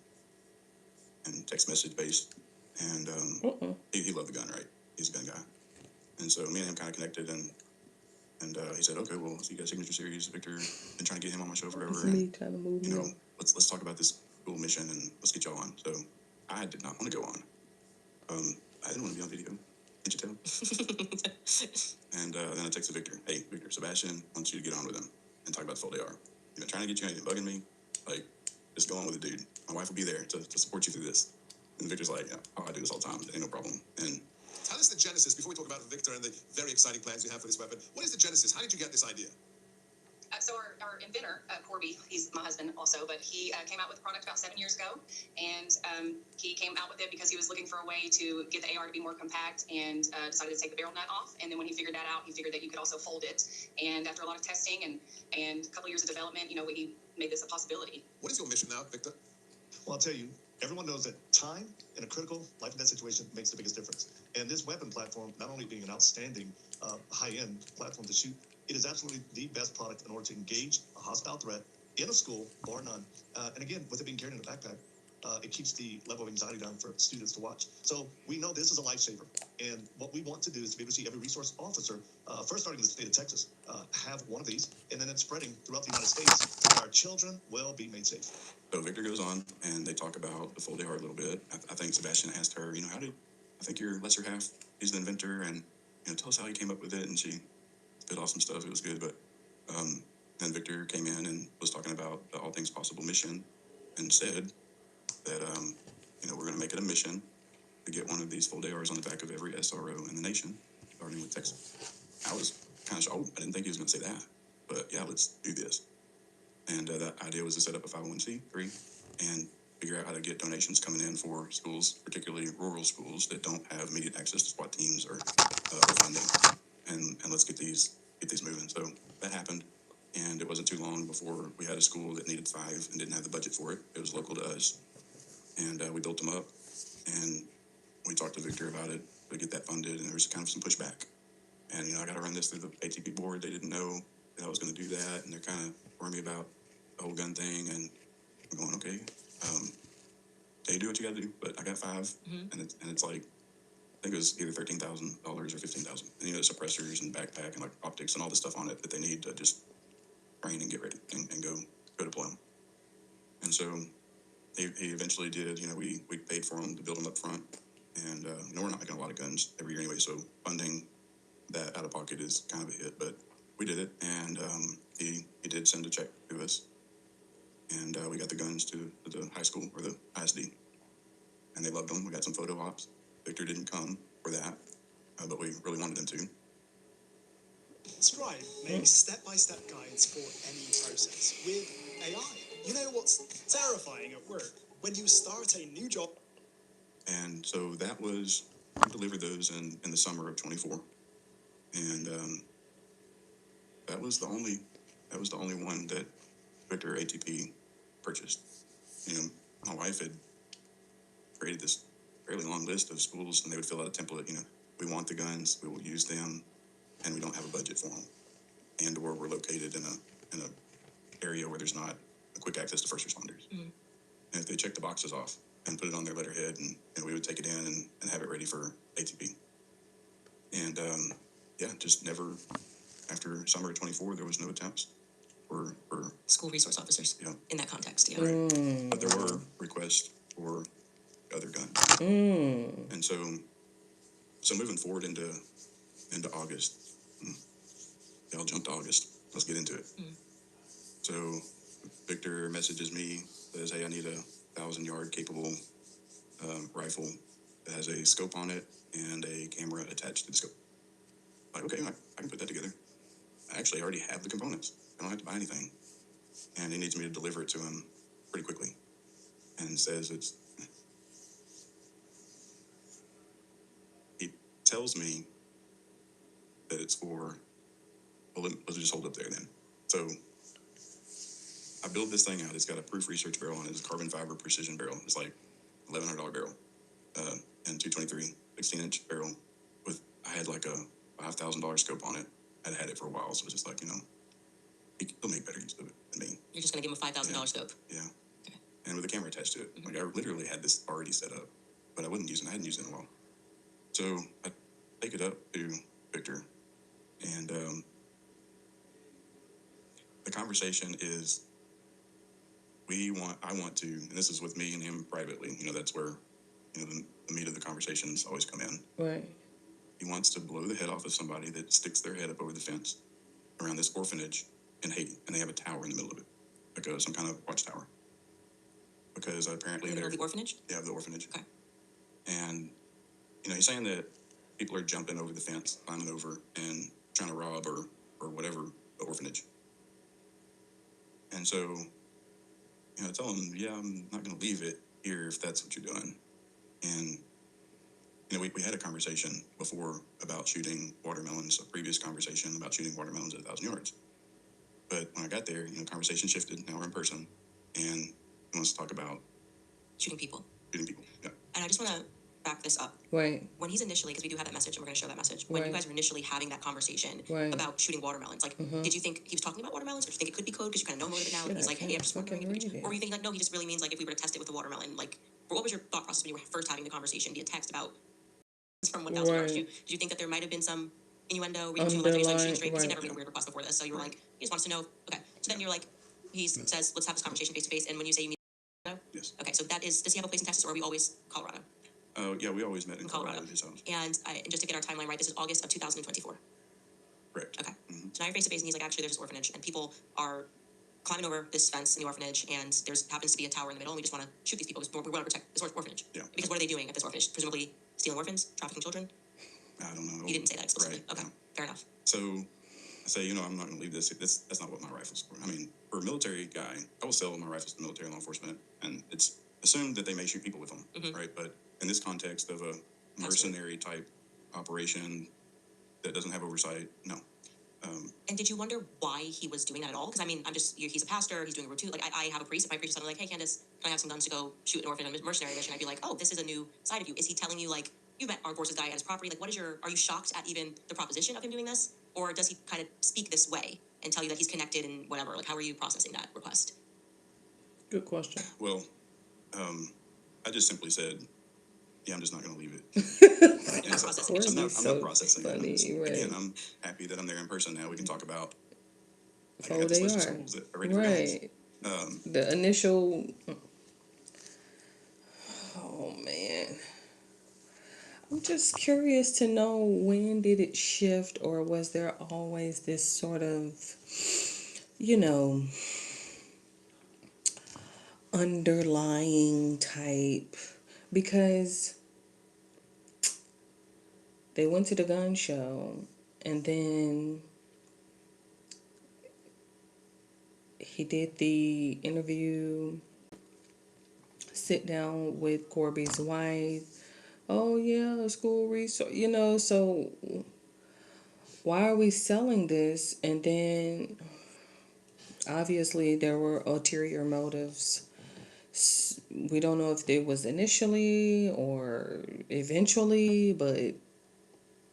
and text message based, and he loved the gun, right? He's a gun guy, and so me and him kind of connected, and he said, okay, well, so you got signature series, Victor, been trying to get him on my show forever, and Trying to move let's talk about this cool mission and let's get y'all on. So I did not want to go on. I didn't want to be on video. Can't you tell? And then I texted Victor. Hey, Victor, Sebastian wants you to get on with him and talk about the full AR. You've been trying to get you, you've been bugging me. Like, just go on with it, dude. My wife will be there to support you through this. And Victor's like, yeah, I do this all the time. It ain't no problem. And tell us the genesis, before we talk about Victor and the very exciting plans you have for this weapon. What is the genesis? How did you get this idea? So our inventor, Corby, he's my husband also, but he came out with a product about 7 years ago, and he came out with it because he was looking for a way to get the AR to be more compact, and decided to take the barrel nut off. And then when he figured that out, he figured that you could also fold it. And after a lot of testing and a couple of years of development, we made this a possibility. What is your mission now, Victor? Well, I'll tell you, everyone knows that time in a critical life and death situation makes the biggest difference. And this weapon platform, not only being an outstanding high-end platform to shoot, it is absolutely the best product in order to engage a hostile threat in a school, bar none. And again, with it being carried in a backpack, it keeps the level of anxiety down for students to watch. So we know this is a lifesaver. And what we want to do is to be able to see every resource officer, first starting in the state of Texas, have one of these, and then it's spreading throughout the United States, where our children will be made safe. so Victor goes on, and they talk about the full AR a little bit. I think Sebastian asked her, I think your lesser half, he's the inventor, and tell us how you came up with it. And she spit off some stuff. It was good, but then Victor came in and was talking about the All Things Possible mission, and said that we're going to make it a mission to get one of these full ARs on the back of every SRO in the nation, starting with Texas. I was kind of shocked. I didn't think he was going to say that, but yeah, let's do this. And that idea was to set up a 501c3 and figure out how to get donations coming in for schools, particularly rural schools that don't have immediate access to SWAT teams or funding. And let's get these moving. So that happened, and it wasn't too long before we had a school that needed 5 and didn't have the budget for it. It was local to us, and we built them up, and we talked to Victor about it to get that funded, and there was kind of some pushback. And I got to run this through the ATP board. They didn't know that I was going to do that, and they're kind of worrying me about the whole gun thing. And I'm going, okay, you do what you got to do, but I got 5, and it's like, I think it was either $13,000 or $15,000. And the suppressors and backpack and like optics and all the stuff on it that they need to just train and get ready and go deploy them. And so he eventually did. We paid for them to build them up front, and we're not making a lot of guns every year anyway. So funding that out of pocket is kind of a hit. But we did it, and he did send a check to us, and we got the guns to the high school, or the ISD, and they loved them. We got some photo ops. Victor didn't come for that, but we really wanted him to. Scribe makes step-by-step guides for any process with AI. You know what's terrifying at work? When you start a new job. And so that was, we delivered those in the summer of 24. And that was the only one that Victor ATP purchased. You know, my wife had created this fairly long list of schools, and they would fill out a template. You know, we want the guns, we will use them, and we don't have a budget for them, and or we're located in a area where there's not a quick access to first responders. Mm-hmm. And if they check the boxes off and put it on their letterhead, and we would take it in and have it ready for ATP. And just never, after summer of 24, there was no attempts for school resource officers. Yeah. In that context, yeah. Right. But there were requests for other guns. And so moving forward into August, y'all jumped to August. Let's get into it. So Victor messages me, says, hey, I need a 1,000-yard capable rifle that has a scope on it and a camera attached to the scope. Like, okay, I can put that together. I actually already have the components. I don't have to buy anything. And he needs me to deliver it to him pretty quickly. And says he tells me that it's for, well, let's just hold up there then. So I build this thing out. It's got a proof research barrel on it. It's a carbon fiber precision barrel. It's like $1,100 barrel, and 223 16-inch barrel with, I had like a $5,000 scope on it. I'd had it for a while, so it was just like, he'll make better use of it than me. You're just gonna give him a $5,000 scope. Yeah. Okay. And with a camera attached to it. Like, I literally had this already set up, but I hadn't used it in a while. So I take it up to Victor, and the conversation is, I want to, and this is with me and him privately, that's where, the meat of the conversations always come in. Right. He wants to blow the head off of somebody that sticks their head up over the fence around this orphanage in Haiti, and they have a tower in the middle of it, like some kind of watchtower. Because apparently in the middle of the orphanage? Yeah, the orphanage. Okay. And, he's saying that people are jumping over the fence, climbing over, and trying to rob or whatever the orphanage. And so, I tell him, yeah, I'm not going to leave it here if that's what you're doing. And, we had a conversation before about shooting watermelons, a previous conversation about shooting watermelons at 1,000 yards. But when I got there, conversation shifted. Now we're in person, and he wants to talk about shooting people. Yeah. And I just want to back this up. Right. When he's initially, because we do have that message, and we're going to show that message. When you guys were initially having that conversation about shooting watermelons, like, did you think he was talking about watermelons, or did you think it could be code because you kind of know a little bit now? And he's like, hey, I'm just wondering, or were you thinking like, no, he just really means like if we were to test it with a watermelon, like, what was your thought process when you were first having the conversation via text about from 1,000 yards? Did you think that there might have been some innuendo, reading too much, or shooting straight? Because he never made a weird request before this, so you were like, he just wants to know. Okay, so then you're like, he says, let's have this conversation face to face, and when you say you mean Colorado? Yes. Okay, so that is, does he have a place in Texas, or are we always Colorado? Yeah, we always met in Colorado. His house. And just to get our timeline right, this is August of 2024. Correct. Okay. So now you're face to face, and he's like, actually, there's this orphanage, and people are climbing over this fence in the orphanage, and there's happens to be a tower in the middle, and we just want to shoot these people because we want to protect this orphanage. Yeah. Because what are they doing at this orphanage? Presumably stealing orphans, trafficking children? I don't know. He didn't say that explicitly. Right. Okay, fair enough. So I say, I'm not going to leave this. That's not what my rifle's for. I mean, for a military guy, I will sell my rifles to military law enforcement, and it's assumed that they may shoot people with them, right? But in this context of a mercenary type operation that doesn't have oversight, no. And did you wonder why he was doing that at all? Because I mean, he's a pastor, he's doing a routine. Like I have a priest. If my priest is like, hey Candace, can I have some guns to go shoot an orphan on a mercenary mission? I'd be like, oh, this is a new side of you. Is he telling you like, you met Armed Forces guy at his property? Like, are you shocked at even the proposition of him doing this? Or does he kind of speak this way and tell you that he's connected and whatever? Like, how are you processing that request? Good question. Well, I just simply said, yeah, I'm just not going to leave it. Not processing it. I'm not processing funny, it. right. Again, I'm happy that I'm there in person now. We can talk about Oh, they are. Right. The initial... Oh, man. I'm just curious to know, when did it shift, or was there always this sort of, you know, underlying type? Because they went to the gun show, and then he did the interview, sit down with Corby's wife. Oh yeah, school resource, so why are we selling this? And then obviously there were ulterior motives. We don't know if it was initially or eventually, but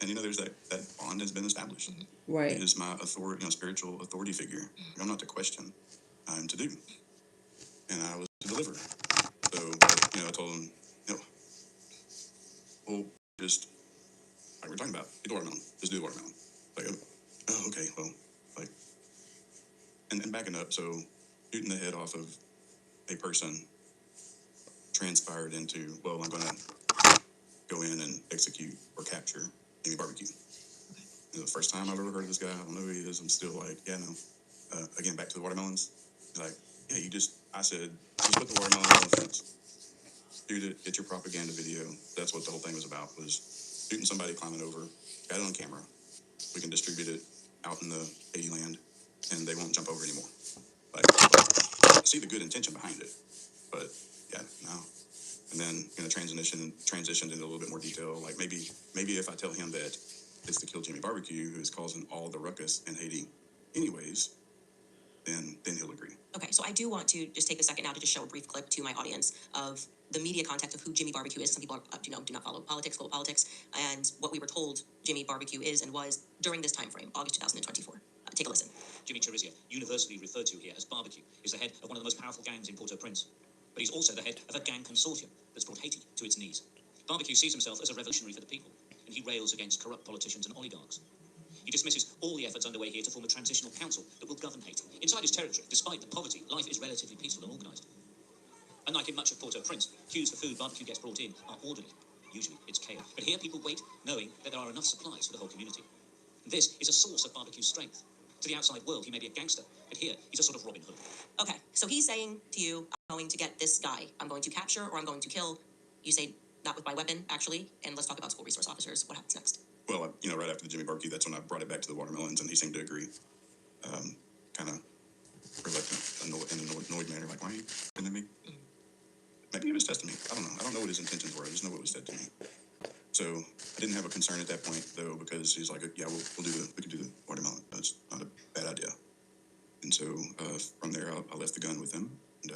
And there's that bond has been established. right. He is my authority, spiritual authority figure. I'm not to question, I'm to do, and I was to deliver. So, I told him, well, just like we're talking about, do the watermelon. Just do the watermelon. Like, oh, okay, well, like, and backing up, so shooting the head off of a person transpired into, well, I'm gonna go in and execute or capture Jimmy Barbecue. The first time I've ever heard of this guy, I don't know who he is. I'm still like, yeah, no. Again, back to the watermelons. He's like, yeah, I said, just put the watermelon on the fence. Shoot it, get your propaganda video. That's what the whole thing was about, was shooting somebody climbing over, got it on camera. We can distribute it out in the Haiti land, and they won't jump over anymore. Like, I see the good intention behind it, but yeah, no. And then transitioned into a little bit more detail. Like maybe if I tell him that it's the Kill Jimmy Barbecue who is causing all the ruckus in Haiti, anyways, then he'll agree. Okay, so I do want to just take a second now to just show a brief clip to my audience of the media context of who Jimmy Barbecue is. Some people are, do not follow politics, global politics, and what we were told Jimmy Barbecue is and was during this time frame, August 2024. Take a listen. Jimmy Chiricia, universally referred to here as Barbecue, is the head of one of the most powerful gangs in Port-au-Prince. But he's also the head of a gang consortium that's brought Haiti to its knees. Barbecue sees himself as a revolutionary for the people, and he rails against corrupt politicians and oligarchs. He dismisses all the efforts underway here to form a transitional council that will govern Haiti. Inside his territory, despite the poverty, life is relatively peaceful and organised. Unlike in much of Port-au-Prince, queues for food Barbecue gets brought in are orderly. Usually, it's chaos. But here, people wait, knowing that there are enough supplies for the whole community. This is a source of Barbecue's strength. To the outside world, he may be a gangster, but here, he's a sort of Robin Hood. Okay, so he's saying to you, I'm going to get this guy. I'm going to capture or I'm going to kill. You say, not with my weapon, actually. And let's talk about school resource officers. What happens next? Well, right after the Jimmy Barbecue, that's when I brought it back to the watermelons, and he seemed to agree. Kind of reluctant, annoyed manner, like, why are you sending me? Maybe he was testing me. I don't know. I don't know what his intentions were. I just know what was said to me. So I didn't have a concern at that point, though, because he's like, yeah, we could do the watermelon. That's not a bad idea. And so from there, I left the gun with him. And,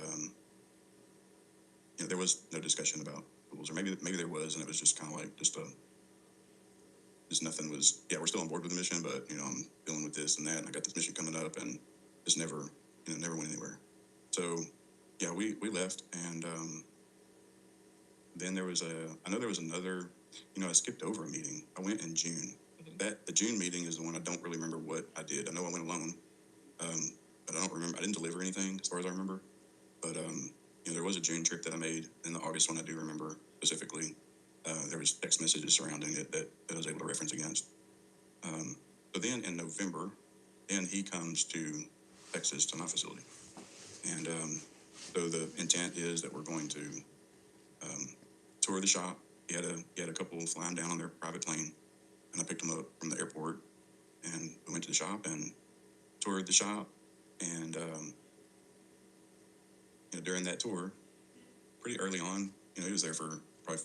there was no discussion about rules, or maybe there was, and it was just kind of like just nothing was, yeah, we're still on board with the mission, but, I'm dealing with this and that, and I got this mission coming up, and just never went anywhere. So, yeah, we left, and then there was I know there was another, I skipped over a meeting. I went in June. The June meeting is the one I don't really remember what I did. I know I went alone, but I don't remember. I didn't deliver anything as far as I remember. But, there was a June trip that I made, and the August one I do remember specifically. There was text messages surrounding it that I was able to reference against. So then in November, then he comes to Texas to my facility. And so the intent is that we're going to tour the shop. He had a couple flying down on their private plane, and I picked them up from the airport, and we went to the shop and toured the shop. And during that tour, pretty early on, he was there for probably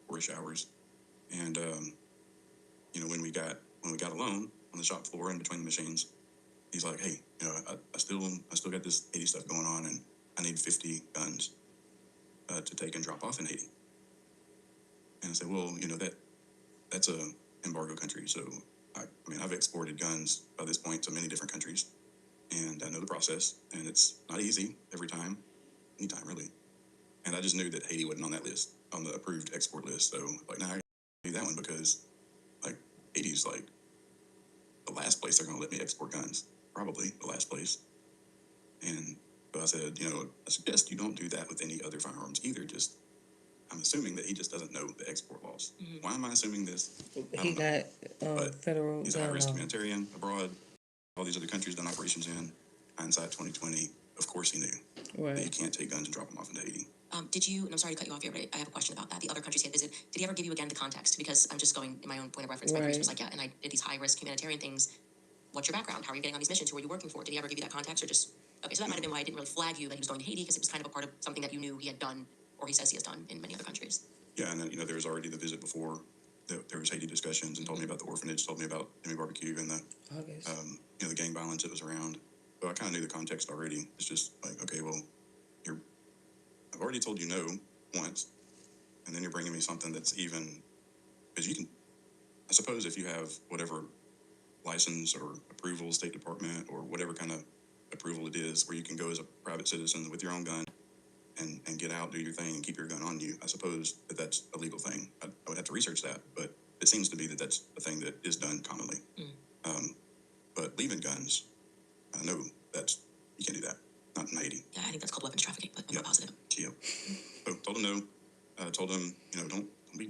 4-ish hours. And when we got alone on the shop floor in between the machines, he's like, hey, I still got this Haiti stuff going on, and I need 50 guns to take and drop off in Haiti. And I said, well, that's a embargo country, so I've exported guns by this point to many different countries, and I know the process, and it's not easy every time, anytime really. And I just knew that Haiti wasn't on that list, on the approved export list. So I need that one, because Haiti's the last place they're going to let me export guns, probably the last place. And so I said, I suggest you don't do that with any other firearms either. Just I'm assuming that he just doesn't know the export laws. Why am I assuming this? I He don't know. got federal He's a gun high-risk law. humanitarian abroad. All these other countries done operations in. Hindsight 2020. Of course he knew that you can't take guns and drop them off into Haiti. Did you, and I'm sorry to cut you off here, but I have a question about that. The other countries he had visited, did he ever give you again the context? Because I'm just going in my own point of reference. My producer was like, yeah, and I did these high-risk humanitarian things. What's your background? How are you getting on these missions? Who are you working for? Did he ever give you that context, or just, okay, so that might have been why I didn't really flag you that he was going to Haiti, because it was kind of a part of something that you knew he had done, or he says he has done in many other countries. Yeah, and then, there was already the visit before. There was Haiti discussions, and told me about the orphanage, told me about Jimmy Barbecue and the, the gang violence that was around. So I kind of knew the context already. It's just like, okay, well, I've already told you no once, and then you're bringing me something that's even, because you can, I suppose if you have whatever license or approval, State Department, or whatever kind of approval it is, where you can go as a private citizen with your own gun and get out, do your thing, and keep your gun on you. I suppose that's a legal thing. I would have to research that, but it seems to be that that's a thing that is done commonly. But leaving guns, I know you can't do that. Not in Haiti. Yeah, I think that's called weapons trafficking, but I'm not positive. Yep. So told him no. Told him, don't be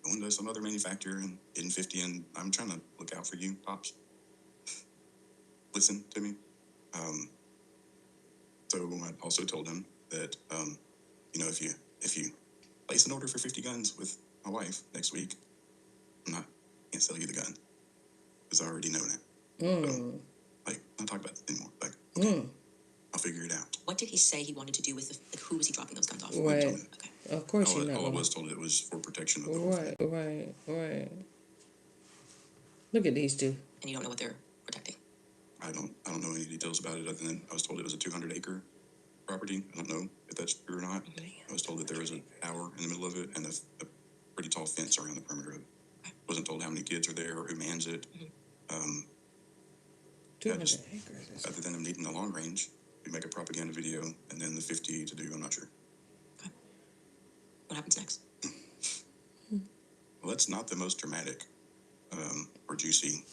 going to some other manufacturer and getting 50, and I'm trying to look out for you, Pops. Listen to me. So I also told him that, if you place an order for 50 guns with my wife next week, can't sell you the gun, because I already know now. So, not talk about it anymore. I'll figure it out. What did he say he wanted to do with who was he dropping those guns off? Right. Okay. Of course you know. All I was told it was for protection of the Right. Look at these two. And you don't know what they're protecting? I don't know any details about it other than I was told it was a 200-acre property. I don't know if that's true or not. I was told that there was a tower in the middle of it and a pretty tall fence around the perimeter of it. Wasn't told how many kids are there or who mans it. 200 acres. Other than them needing a long range, we make a propaganda video, and then the 50 to do, I'm not sure. Okay. What happens next? Well, that's not the most dramatic or juicy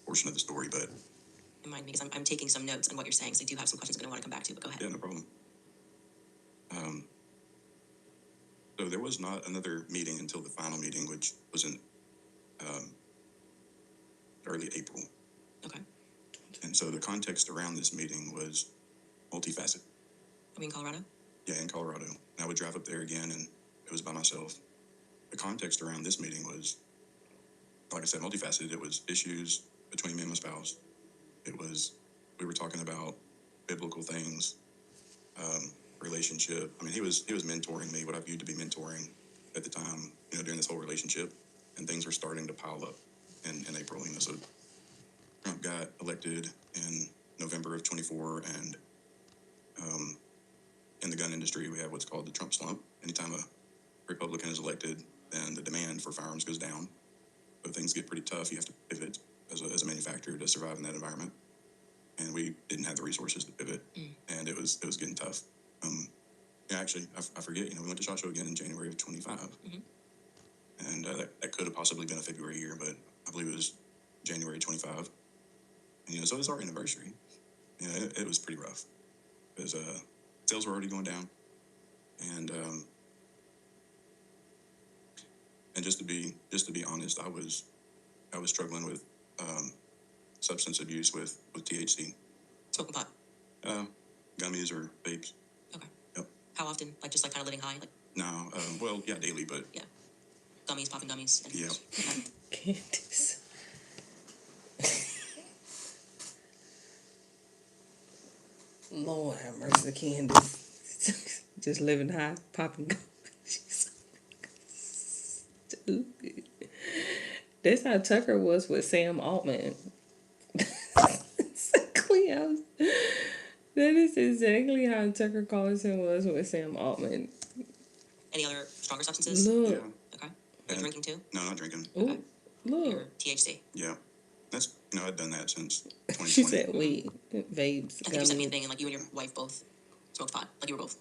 portion of the story, but... Remind me, because I'm taking some notes on what you're saying, so I do have some questions I'm going to want to come back to, but go ahead. Yeah, no problem. So there was not another meeting until the final meeting, which was in early April. Okay. And so the context around this meeting was multifaceted. Are we in Colorado? Yeah, in Colorado. And I would drive up there again, and it was by myself. The context around this meeting was, like I said, multifaceted. It was issues between me and my spouse. We were talking about biblical things, relationship. I mean, he was mentoring me, what I viewed to be mentoring at the time, during this whole relationship, and things were starting to pile up in April. So Trump got elected in November of 24, and in the gun industry, we have what's called the Trump slump. Anytime a Republican is elected, then the demand for firearms goes down. So things get pretty tough. You have to pivot as a manufacturer to survive in that environment. And we didn't have the resources to pivot, and it was getting tough. Actually, I forget. We went to SHOT Show again in January of 25, and that could have possibly been a February year, but I believe it was January 25. And, so it was our anniversary. It was pretty rough because sales were already going down, and just to be honest, I was struggling with substance abuse with THC. Smoking pot? Gummies or vapes. Okay. Yep. How often? Just kind of living high? No, well, yeah, daily, but... Yeah. Gummies, popping gummies. Yeah. Candies. Lord have mercy, Candace. Just living high, popping gummies. That's how Tucker was with Sam Altman. That is exactly how Tucker Carlson was with Sam Altman. Any other stronger substances? Yeah. Okay. Are you drinking too? No, not drinking. Okay. Look. Your THC? Yeah. That's, I've done that since 2020. She said weed, vapes. I think you sent me a thing, and you and your wife both smoked pot. You were both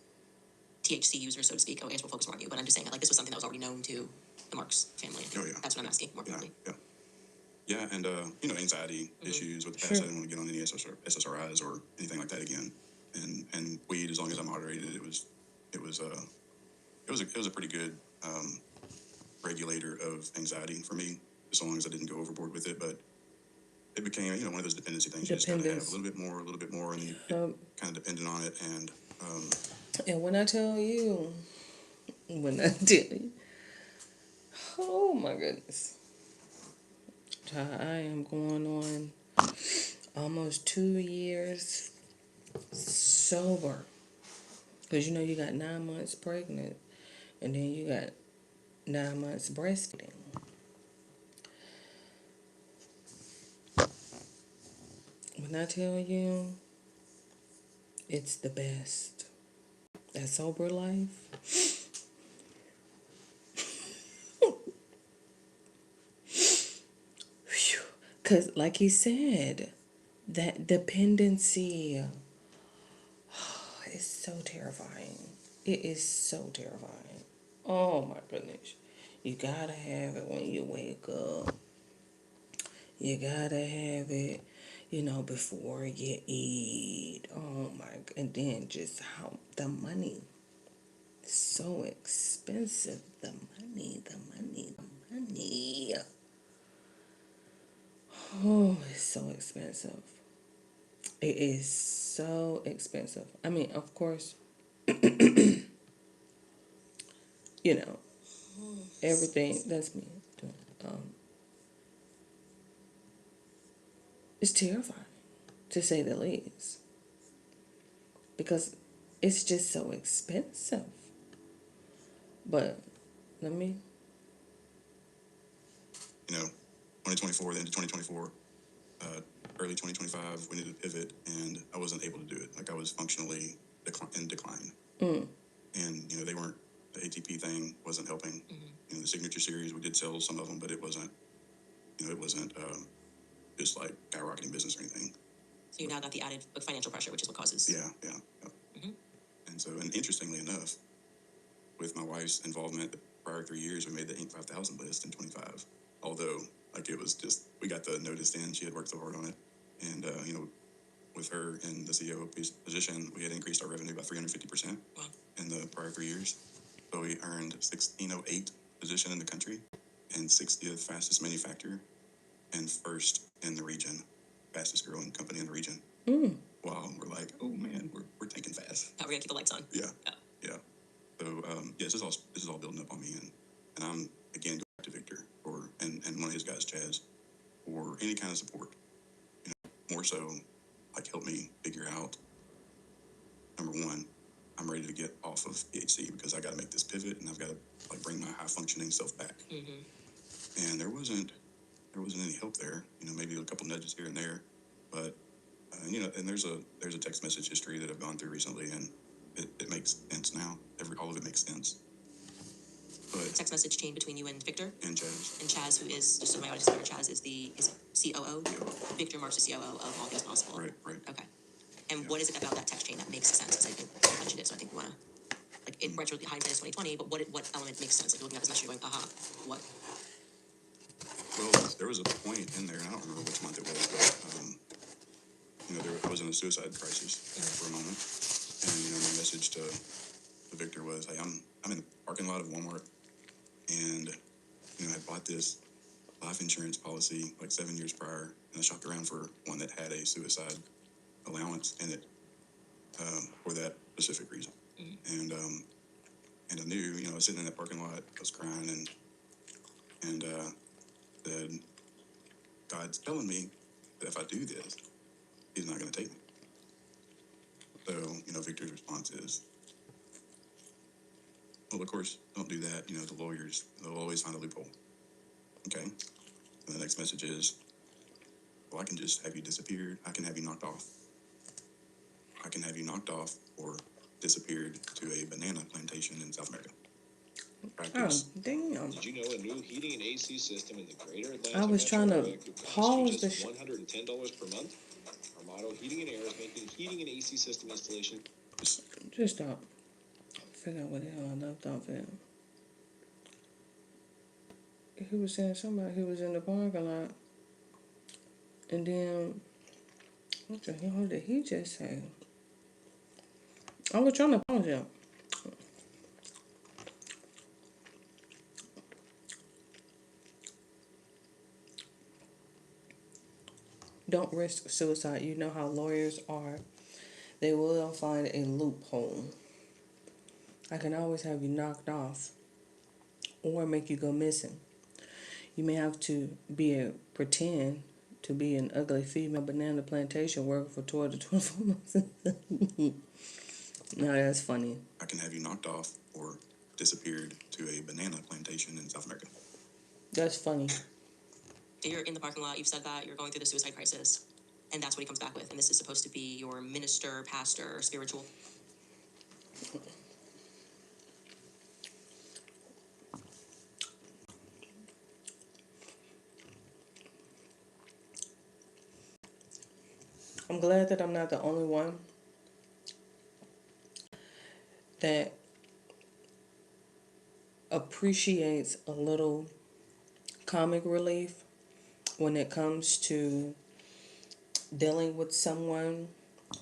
THC users, so to speak. I guess we'll focus more on you, but I'm just saying that this was something that was already known to the Marks family. Oh, yeah. That's what I'm asking more broadly. Yeah, and, anxiety issues with the past. I didn't want to get on any SSRIs or anything like that again. And weed, as long as I moderated, it was it was a pretty good regulator of anxiety for me, as long as I didn't go overboard with it. But it became, you know, one of those dependency things. You just gotta have a little bit more, and you kind of dependent on it. And when I tell you, oh my goodness, child, I am going on almost 2 years sober. Because you know, you got 9 months pregnant, and then you got 9 months breastfeeding. When I tell you, it's the best. That sober life. Because, like he said, that dependency is so terrifying. It is so terrifying. Oh my goodness. You gotta have it when you wake up. You gotta have it, you know, before you eat. Oh my, and then just how the money. So expensive. The money. Oh, it's so expensive. It is so expensive. I mean, of course, you know, everything, that's me. It's terrifying, to say the least. Because it's just so expensive. But let me, You know, 2024, the end of 2024, early 2025, we needed to pivot, and I wasn't able to do it. Like, I was functionally in decline. And, you know, the ATP thing wasn't helping. You know, the signature series, we did sell some of them, but it wasn't just like skyrocketing business or anything. So you now got the added financial pressure, which is what causes. Yeah. And so, and interestingly enough, with my wife's involvement, the prior 3 years, we made the Inc. 5000 list in 25. Although, like, it was just, we got the notice in, she had worked so hard on it. And, you know, with her in the CEO position, we had increased our revenue by 350% in the prior 3 years. So we earned 1608 position in the country, and 60th fastest manufacturer, and first in the region, fastest growing company in the region. Wow, we're like, oh man, we're taking fast. We're gonna keep the lights on. Yeah. So this is all building up on me, and I'm again going back to Victor and one of his guys, Chaz, for any kind of support. You know, more so, like, help me figure out. Number one, I'm ready to get off of THC because I got to make this pivot, and I've got to, like, bring my high functioning self back. And there wasn't any help there. You know, maybe a couple nudges here and there, but you know, and there's a text message history that I've gone through recently, and it makes sense now. All of it makes sense. But Text message chain between you and Victor? And Chaz. And Chaz, who is, just so my audience knows, Chaz is COO? Yeah. Victor Marks, the COO of All Things Possible. Right. Okay. And what is it about that text chain that makes sense? Because I think you mentioned it, so I think we want to, like, in retro, hindsight is 2020, but what element makes sense? Like, you're looking at this message, you're going, aha, what? Well, there was a point in there, and I don't remember which month it was, but you know, I was in a suicide crisis for a moment, and you know, my message to Victor was, "Hey, I'm in the parking lot of Walmart, and you know, I bought this life insurance policy like 7 years prior, and I shopped around for one that had a suicide allowance in it for that specific reason, and I knew, you know, I was sitting in that parking lot, I was crying, and said, God's telling me that if I do this, He's not going to take me." So, you know, Victor's response is, well, of course, don't do that. You know, the lawyers, they'll always find a loophole. Okay. And the next message is, well, I can just have you disappeared. I can have you knocked off. I can have you knocked off or disappeared to a banana plantation in South America. Practice. oh, damn. Did you know a new heating and AC system in the greater Atlanta I was trying to metro area could cost pause you the just $110 per month? Armado Heating and Air is making heating and AC system installation. Just stop. Figure out what the hell I left off at. He was saying somebody who was in the parking lot, and then what the hell did he just say? I was trying to pause him. Don't risk suicide. You know how lawyers are. They will find a loophole. I can always have you knocked off or make you go missing. You may have to pretend to be an ugly female banana plantation worker for 12 to 24 months. No, that's funny. I can have you knocked off or disappeared to a banana plantation in South America. That's funny. You're in the parking lot, you've said that, you're going through the suicide crisis, and that's what he comes back with, and this is supposed to be your minister, pastor, spiritual. I'm glad that I'm not the only one that appreciates a little comic relief when it comes to dealing with someone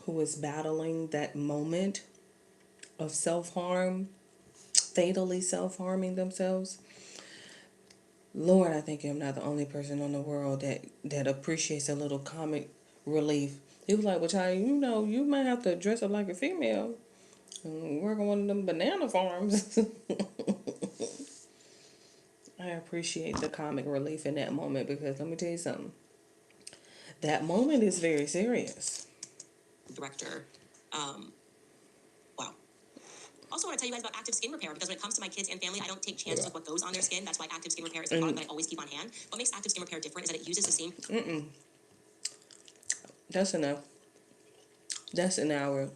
who is battling that moment of self-harm, fatally self-harming themselves. Lord, I think I'm not the only person in the world that appreciates a little comic relief. He was like, well, child, you might have to dress up like a female and work on one of them banana farms. I appreciate the comic relief in that moment because let me tell you something. That moment is very serious. Director. Wow. Also want to tell you guys about Active Skin Repair because when it comes to my kids and family, I don't take chances with what goes on their skin. That's why Active Skin Repair is the product that I always keep on hand. What makes Active Skin Repair different is that it uses the same... That's enough. That's an hour.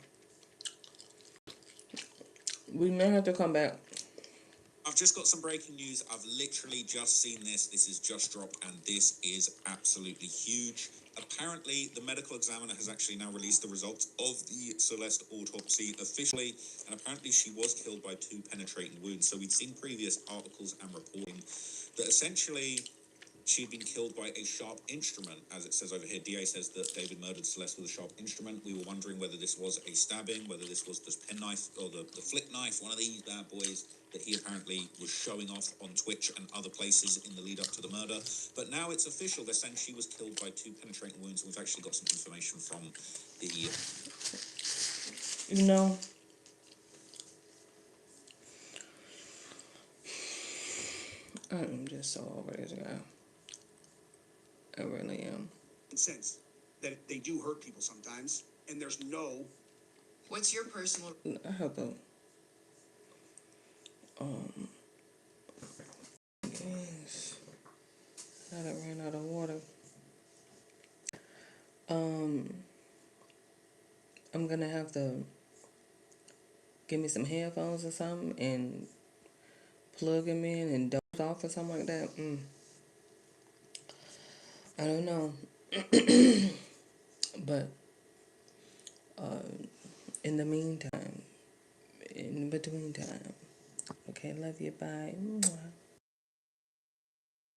We may have to come back. I've just got some breaking news. I've literally just seen this. This has just dropped, and this is absolutely huge. Apparently, the medical examiner has actually now released the results of the Celeste autopsy officially, and apparently she was killed by 2 penetrating wounds. So we'd seen previous articles and reporting that essentially she'd been killed by a sharp instrument, as it says over here. DA says that David murdered Celeste with a sharp instrument. We were wondering whether this was a stabbing, whether this was this penknife or the flick knife, one of these bad boys that he apparently was showing off on Twitch and other places in the lead up to the murder. But now it's official. They're saying she was killed by 2 penetrating wounds. We've actually got some information from the... I'm just so over this guy. I really am. Sense that they do hurt people sometimes, and there's no... What's your personal... I have to... Yes. Now that I ran out of water. I'm gonna have to give me some headphones or something and plug them in and doze off or something like that. I don't know. But in the meantime, in between time, okay, love you, bye. Mwah.